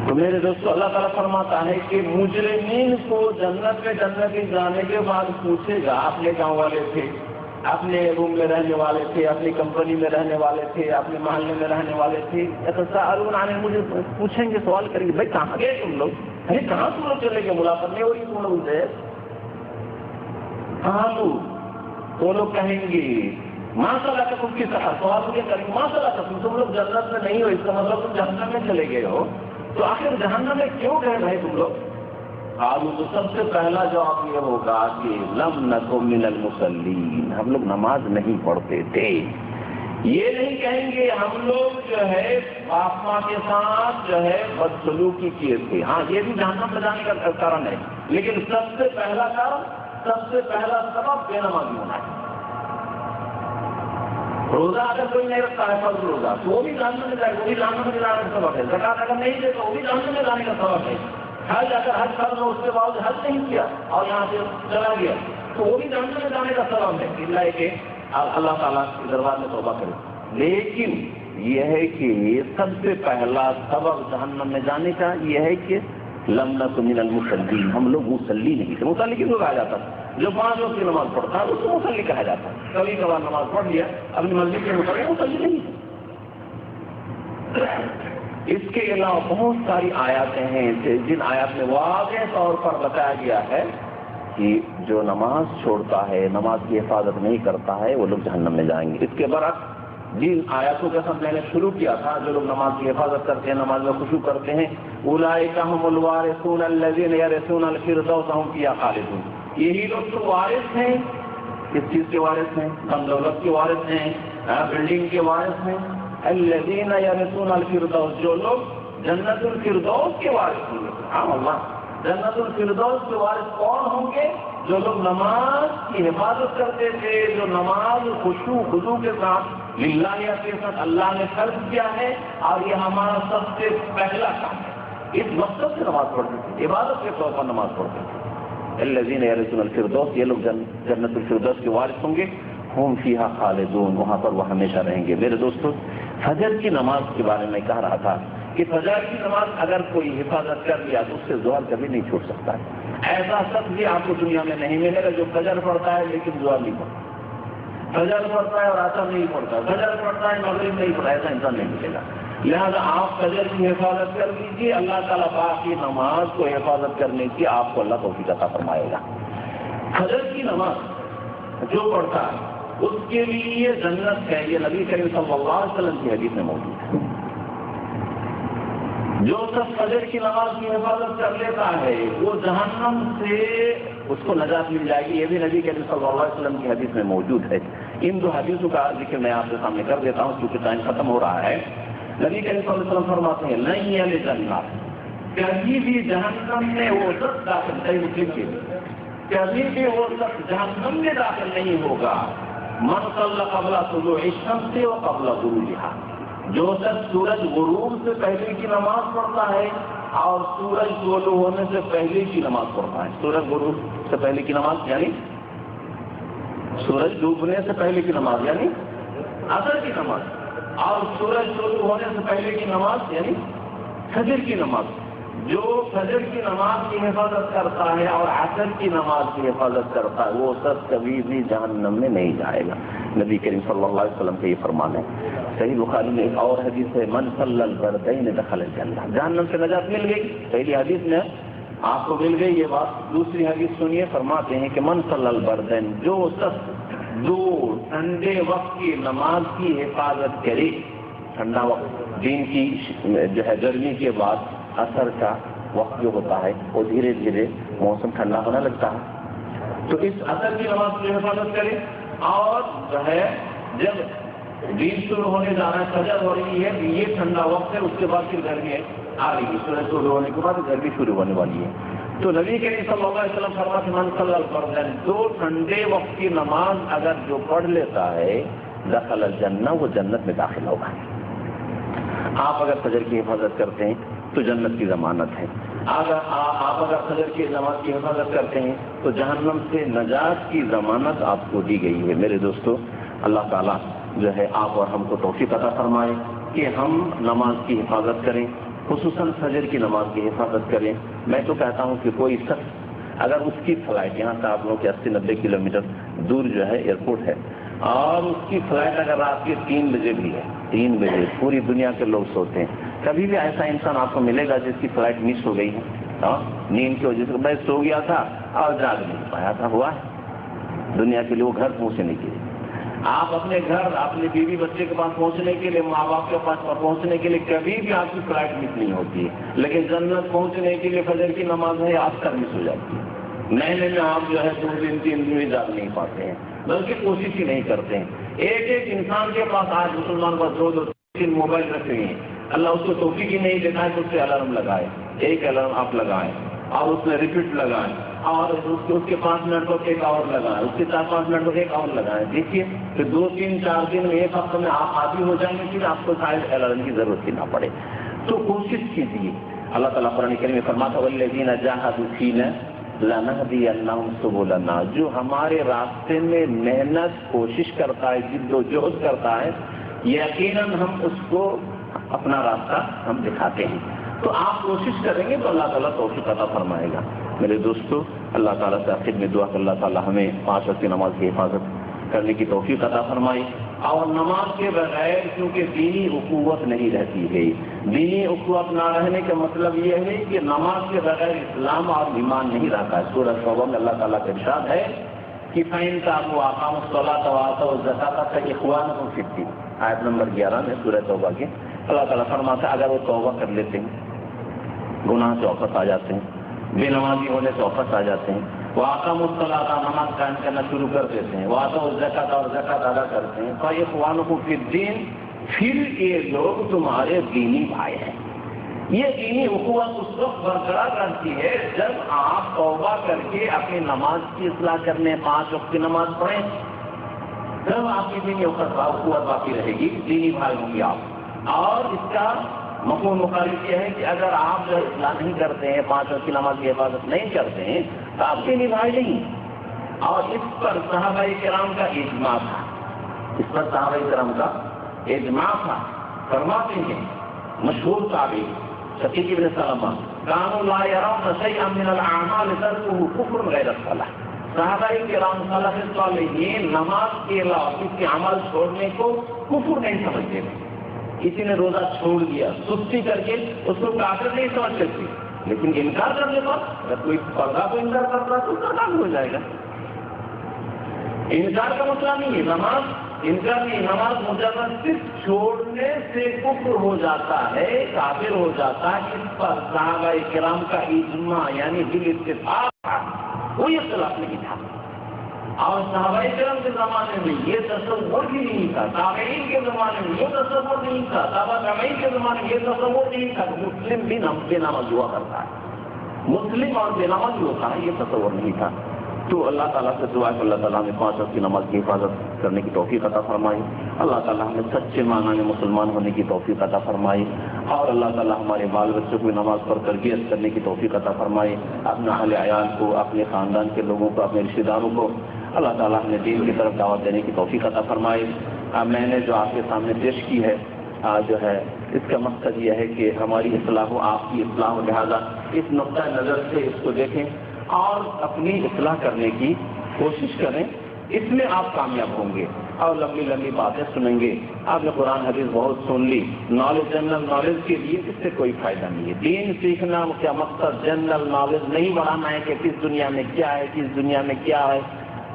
تو میرے دوستو, اللہ تعالیٰ فرماتا ہے کہ مجرمین کو جنت میں جانے کے بعد پوچھے گا, اپنے گاؤں والے تھے, اپنے روم میں رہنے والے تھے, اپنی کمپنی میں رہنے والے تھے, اپنے محلے میں رہنے والے تھے, مجھے پوچھیں گے, سوال کریں گے, بھائی کہاں گئے تم لوگ, ارے کہاں تم لوگ چلے گئے, ملاقات نہیں ہو رہی تم لوگ سے, کہاں تو وہ لوگ کہیں گے ماں صلاۃکم کی طرح سوال یہ کریں ماں صلاۃکم، تم لوگ جنت میں نہیں ہو، اس کا مطلب تم جہنم میں چلے گئے ہو، تو آخر جہنم میں کیوں گئے بھائی تم لوگ؟ تو سب سے پہلا جواب یہ ہوگا کہ لم نک من المصلین، ہم لوگ نماز نہیں پڑھتے تھے۔ یہ نہیں کہیں گے ہم لوگ جو ہے باپ ماں کے ساتھ جو ہے بدسلوکی کیے تھے، ہاں یہ بھی جہنم میں جانے کا کارن ہے، لیکن سب سے پہلا کارن، سب سے پہلا سبب بے نمازی ہونا ہے۔ روزہ اگر کوئی نہیں رکھتا ہے فرض روزہ تو وہ بھی جہنم میں جائے، وہ بھی جہنم میں جانے کا سبب ہے۔ زکات اگر نہیں دے تو وہ بھی جہنم میں جانے کا سبب ہے۔ حج اگر حج فرض ہو اس کے بعد حج نہیں کیا اور یہاں سے چلا گیا تو وہ بھی جہنم میں جانے کا سبب ہے، اللہ کہ اللہ تعالیٰ کے دربار میں توبہ کرے۔ لیکن یہ ہے کہ سب سے پہلا سبب جہنم میں جانے کا یہ ہے کہ لم نک من المصلین، ہم لوگ مصلی نہیں تھے۔ مصلی کس کو کہا جاتا ہے؟ جو 5 وقت کی نماز پڑھتا ہے اس کو مصلی کہا جاتا ہے۔ کبھی کبھار نماز پڑھ لیا اپنی مسجد کے مصلی، مصلی نہیں ہے۔ اس کے علاوہ بہت ساری آیاتیں ہیں جن آیات میں واضح طور پر بتایا گیا ہے کہ جو نماز چھوڑتا ہے، نماز کی حفاظت نہیں کرتا ہے، وہ لوگ جہنم میں جائیں گے۔ اس کے برعکس جن آیاتوں کے ساتھ میں نے شروع کیا تھا، جو لوگ نماز کی حفاظت کرتے ہیں، نماز میں خشوع کرتے ہیں، اولئک هم الوارثون الذین یرثون الفردوس هم فیہا خالدون، یہی لوگ تو وارث ہیں۔ کس چیز کے وارث ہیں؟ دم دولت کے وارث ہیں، بلڈنگ کے وارث ہیں۔ الذین یرثون الفردوس، جو لوگ جنت الفردوس کے وارث ہوں گے۔ ہاں اللہ، جنت الفردوس کے وارث کون ہوں گے؟ جو لوگ نماز کی حفاظت کرتے تھے، جو نماز خشوع خضوع کے ساتھ للہ کے ساتھ اللہ نے فرض کیا ہے، اور یہ ہمارا سب سے پہلا کام ہے۔ اس مقصد سے نماز پڑھتے تھے، عبادت کے طور پر نماز پڑھتے تھے۔ الذین یرثون الفردوس، یہ لوگ جنت الفردوس کے وارث ہوں گے۔ ہم فیہا خالدون، وہاں پر وہ ہمیشہ رہیں گے۔ میرے دوستو، فجر کی نماز کے بارے میں کہہ رہا تھا کہ فجر کی نماز اگر کوئی حفاظت کر لیا تو اس سے زوال کبھی نہیں چھوٹ سکتا ہے۔ ایسا شخص بھی آپ کو دنیا میں نہیں ملے گا جو فجر پڑھتا ہے لیکن زوال نہیں پڑھتا، فجر پڑھتا ہے اور عصر نہیں پڑھتا، فجر پڑھتا ہے مغرب نہیں پڑھتا، ایسا انسان نہیں ملے گا۔ لہذا آپ فجر کی حفاظت کر لیجیے، اللہ تعالیٰ باقی نماز کو حفاظت کرنے کی آپ کو اللہ توفیق عطا فرمائے گا۔ فجر کی نماز جو پڑھتا ہے اس کے لیے جنت ہے، یہ نبی کریم صلی اللہ علیہ وسلم کی حدیث میں موجود ہے۔ جو شخص فجر کی نماز کی حفاظت کر لیتا ہے وہ جہنم سے اس کو نجات مل جائے گی، یہ بھی نبی کریم صلی اللہ علیہ وسلم کی حدیث میں موجود ہے۔ ان 2 حدیثوں کا ذکر میں آپ کے سامنے کر دیتا ہوں کیونکہ ٹائم ختم ہو رہا ہے۔ نبی کریم صلی اللہ علیہ وسلم فرماتے ہیں لن یلج النار، کبھی بھی جہنم میں وہ شخص داخل نہیں، مسلم کے کبھی بھی وہ شخص جہنم میں داخل نہیں ہوگا من صلی قبل طلوع الشمس و قبل غروبها، جو شخص سورج غروب سے پہلے کی نماز پڑھتا ہے اور سورج طلوع ہونے سے پہلے کی نماز پڑھتا ہے۔ سورج غروب سے پہلے کی نماز یعنی سورج ڈوبنے سے پہلے کی نماز یعنی عصر کی نماز، اور سورج طلوع ہونے سے پہلے کی نماز یعنی فجر کی نماز۔ جو فجر کی نماز کی حفاظت کرتا ہے اور عصر کی نماز کی حفاظت کرتا ہے وہ شخص کبھی بھی جہنم میں نہیں جائے گا۔ نبی کریم صلی اللہ علیہ وسلم کا یہ فرمان ہے۔ صحیح بخاری میں ایک اور حدیث ہے من صلی البردین دخل الجنہ، جہنم سے نجات مل گئی۔ پہلی حدیث میں آپ کو مل گئی یہ بات، دوسری حدیث سنیے، فرماتے ہیں کہ من صلی البردین، جو شخص 2 ٹھنڈے وقت کی نماز کی حفاظت کرے، ٹھنڈا وقت دن کی جو ہے گرمی کے بعد عصر کا وقت جو ہوتا ہے وہ دھیرے دھیرے موسم ٹھنڈا ہونے لگتا ہے، تو اس عصر کی نماز کی حفاظت کرے، اور جو ہے جب دن شروع ہونے جا رہا ہے، فجر ہو رہی ہے، یہ ٹھنڈا وقت ہے، اس کے بعد پھر گرمی آ رہی ہے، سورج شروع ہونے کے بعد گرمی شروع ہونے والی ہے۔ تو نبی کریم صلی اللہ علیہ وسلم فرماتے ہیں من صلی الفردین، 2 ٹھنڈے وقت کی نماز اگر جو پڑھ لیتا ہے دخل الجنہ، وہ جنت میں داخل ہوگا۔ آپ اگر فجر کی حفاظت کرتے ہیں تو جنت کی ضمانت ہے، آپ اگر فجر کی نماز کی حفاظت کرتے ہیں تو جہنم سے نجات کی ضمانت آپ کو دی گئی ہے۔ میرے دوستو، اللہ تعالیٰ جو ہے آپ اور ہم کو توفیق عطا فرمائے کہ ہم نماز کی حفاظت کریں، خصوصاً فجر کی نماز کی حفاظت کریں۔ میں تو کہتا ہوں کہ کوئی شخص اگر اس کی فلائٹ یہاں سے آپ لوگوں کے 80-90 کلومیٹر دور جو ہے ایئرپورٹ ہے، اور اس کی فلائٹ اگر رات کے 3 بجے بھی ہے، 3 بجے پوری دنیا کے لوگ سوتے ہیں، کبھی بھی ایسا انسان آپ کو ملے گا جس کی فلائٹ مس ہو گئی ہے، نیند کی وجہ سے میں سو گیا تھا اور جاگ نہیں پایا تھا، ہوا ہے دنیا کے لیے وہ گھر پہنچنے کے لیے، آپ اپنے گھر اپنے بیوی بچے کے پاس پہنچنے کے لیے، ماں باپ کے پاس پہنچنے کے لیے کبھی بھی آپ کی فلائٹ مس نہیں ہوتی ہے، لیکن جنت پہنچنے کے لیے فجر کی نماز ہے آپ کا مس ہو جاتی ہے۔ مہینے میں آپ جو ہے 2 دن 3 دن جا نہیں پاتے ہیں، بلکہ کوشش ہی نہیں کرتے ہیں۔ ایک انسان کے پاس آج مسلمان کو 2 3 موبائل رکھے ہیں، اللہ اس کو توفیق ہی نہیں دیتا ہے تو اس سے الارم لگائے، ایک الارم آپ لگائیں اور اس میں ریپیٹ لگائیں، اور اس کے 5 منٹ کو ایک اور لگائیں، اس کے 4-5 منٹ کو ایک اور لگائیں۔ دیکھیے پھر 2 3 4 دن میں 1 ہفتے میں آپ عادی ہو جائیں گے، پھر آپ کو شاید الارم کی ضرورت ہی نہ پڑے۔ تو کوشش کیجیے۔ اللہ تعالیٰ قرآن کریم میں فرماتا ہے والذین جاہدوا فینا لنہدینہم سبلنا، جو ہمارے راستے میں محنت کوشش کرتا ہے، جد و جہد کرتا ہے، یقیناً ہم اس کو اپنا راستہ ہم دکھاتے ہیں۔ تو آپ کوشش کریں گے تو اللہ تعالیٰ توفیق عطا فرمائے گا۔ میرے دوستو، اللہ تعالیٰ سے آخر میں دعا کہ اللہ تعالیٰ ہمیں 5 وقت کی نماز کی حفاظت کرنے کی توفیق عطا فرمائی، اور نماز کے بغیر کیونکہ دینی اخوت نہیں رہتی ہے۔ دینی اخوت نہ رہنے کا مطلب یہ ہے کہ نماز کے بغیر اسلام اور ایمان نہیں رہتا ہے۔ سورہ توبہ میں اللہ تعالیٰ کا ارشاد ہے کہ فَإِن تَابُوا وَأَقَامُوا الصَّلَاةَ وَآتَوُا الزَّكَاةَ فَإِخْوَانُكُمْ فِي الدِّينِ، آیت نمبر 11 میں سورہ توبہ کے اللہ تعالیٰ فرماتا ہے اگر وہ توبہ کر لیتے ہیں، گناہ سے واپس آ جاتے ہیں، بے نمازی ہونے سے واپس آ جاتے ہیں، وَأَقَامُوا الصَّلَاةَ نماز قائم کرنا شروع کر دیتے ہیں، وَآتَوُا الزَّكَاةَ اور زکات ادا کرتے ہیں، فَإِخْوَانُكُمْ فِي الدِّينِ، پھر یہ لوگ تمہارے دینی بھائی ہیں۔ یہ دینی اخوت اس وقت برقرار رہتی ہے جب آپ توبہ کر کے اپنی نماز کی اصلاح کرنے 5 وقت کی نماز پڑھیں، تب آپ کی دینی اخوت باقی رہے گی، دینی بھائی ہوں گے آپ۔ اور اس کا مفہوم مخالف یہ ہے کہ اگر آپ جو اصلاح نہیں کرتے ہیں، 5 وقت کی نماز کی حفاظت نہیں کرتے ہیں تو آپ دینی بھائی نہیں۔ اور اس پر صحابہ کرام کا اجماع تھا، اس پر صحابہ کرام کا اجماع تھا۔ فرماتے ہیں مشہور تابعی شقیق بن سلمہ كانوا لا يرون شيئا من الاعمال تركه كفر غیر الصلاۃ، صحابہ کرام صالح صالحین نماز کے علاوہ کسی عمل چھوڑنے کو کفر نہیں سمجھتے تھے۔ کسی نے روزہ چھوڑ دیا سستی کر کے اس کو کافر نہیں سمجھ سکتی، لیکن انکار کرنے پر اگر کوئی پردہ کو انکار کرتا ہے تو اس کا کافر ہو جائے گا۔ انکار کا مسئلہ نہیں ہے، نماز انکار نہیں، نماز مجرد صرف چھوڑنے سے کفر ہو جاتا ہے، کافر ہو جاتا ہے۔ اس پر صحابہ کرام کا اجماع یعنی بالاتفاق تھا، کوئی اختلاف نہیں تھا۔ اور صحابہ کرام کے زمانے میں یہ تصور بھی نہیں تھا، تابعین کے زمانے میں یہ تصور نہیں تھا، تابع تابعین کے زمانے میں یہ تصور نہیں تھا کہ مسلم بھی بے نماز ہوا کرتا ہے، مسلم اور بے نماز ہوتا ہے، یہ تصور نہیں تھا۔ تو اللہ تعالیٰ سے دعا کہ اللہ تعالیٰ ہمیں 5 وقت کی نماز کی حفاظت کرنے کی توفیق عطا فرمائی، اللہ تعالیٰ ہمیں سچے معنی میں مسلمان ہونے کی توفیق عطا فرمائی، اور اللہ تعالیٰ ہمارے بال بچوں کو نماز پڑھ تربیت کرنے کی توفیق عطا فرمائی، اپنے اہل عیال کو، اپنے خاندان کے لوگوں کو، اپنے رشتہ داروں کو اللہ تعالیٰ ہمیں دین کی طرف دعوت دینے کی توفیق عطا فرمائی۔ میں نے جو آپ کے سامنے پیش کی ہے جو ہے اس کا مقصد یہ ہے کہ ہماری اصلاح ہو، آپ کی اصلاح ہو، لہٰذا اس نقطۂ نظر سے اس کو دیکھیں اور اپنی اصلاح کرنے کی کوشش کریں، اس میں آپ کامیاب ہوں گے۔ اور لمبی لمبی باتیں سنیں گے، آپ نے قرآن حدیث بہت سن لی، نالج جنرل نالج کے لیے اس سے کوئی فائدہ نہیں ہے۔ دین سیکھنا کیا مقصد جنرل نالج نہیں بڑھانا ہے کہ کس دنیا میں کیا ہے، کس دنیا میں کیا ہے،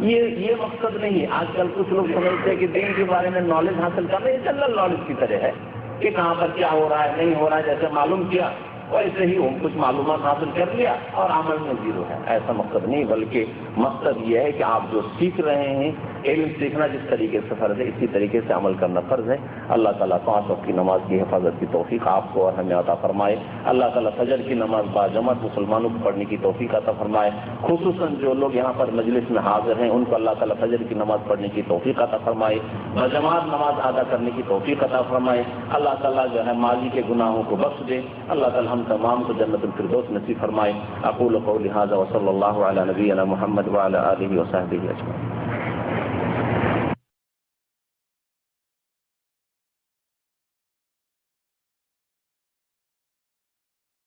یہ مقصد نہیں ہے۔ آج کل کچھ لوگ سمجھتے ہیں کہ دین کے بارے میں نالج حاصل کرنا یہ جنرل نالج کی طرح ہے کہ کہاں پر کیا ہو رہا ہے نہیں ہو رہا ہے، جیسے معلوم کیا ویسے ہی کچھ معلومات حاصل کر لیا اور عمل میں زیرو ہے، ایسا مقصد نہیں، بلکہ مقصد یہ ہے کہ آپ جو سیکھ رہے ہیں، علم سیکھنا جس طریقے سے فرض ہے اسی طریقے سے عمل کرنا فرض ہے۔ اللہ تعالیٰ 5 وقت کی نماز کی حفاظت کی توفیق آپ کو اور ہمیں عطا فرمائے۔ اللہ تعالیٰ فجر کی نماز باجماعت مسلمانوں کو پڑھنے کی توفیق عطا فرمائے، خصوصاً جو لوگ یہاں پر مجلس میں حاضر ہیں ان کو اللہ تعالیٰ فجر کی نماز پڑھنے کی توفیق عطا فرمائے، باجماعت نماز ادا کرنے کی توفیق عطا فرمائے۔ اللہ تعالیٰ جو ہے ماضی کے گناہوں کو بخش دے، اللہ تعالیٰ ہم تمام کو جنت الفردوس نصیب فرمائے۔ اقول قولی ھذا وصلی اللہ علی نبینا محمد وعلی آلہ وصحبہ اجمعین۔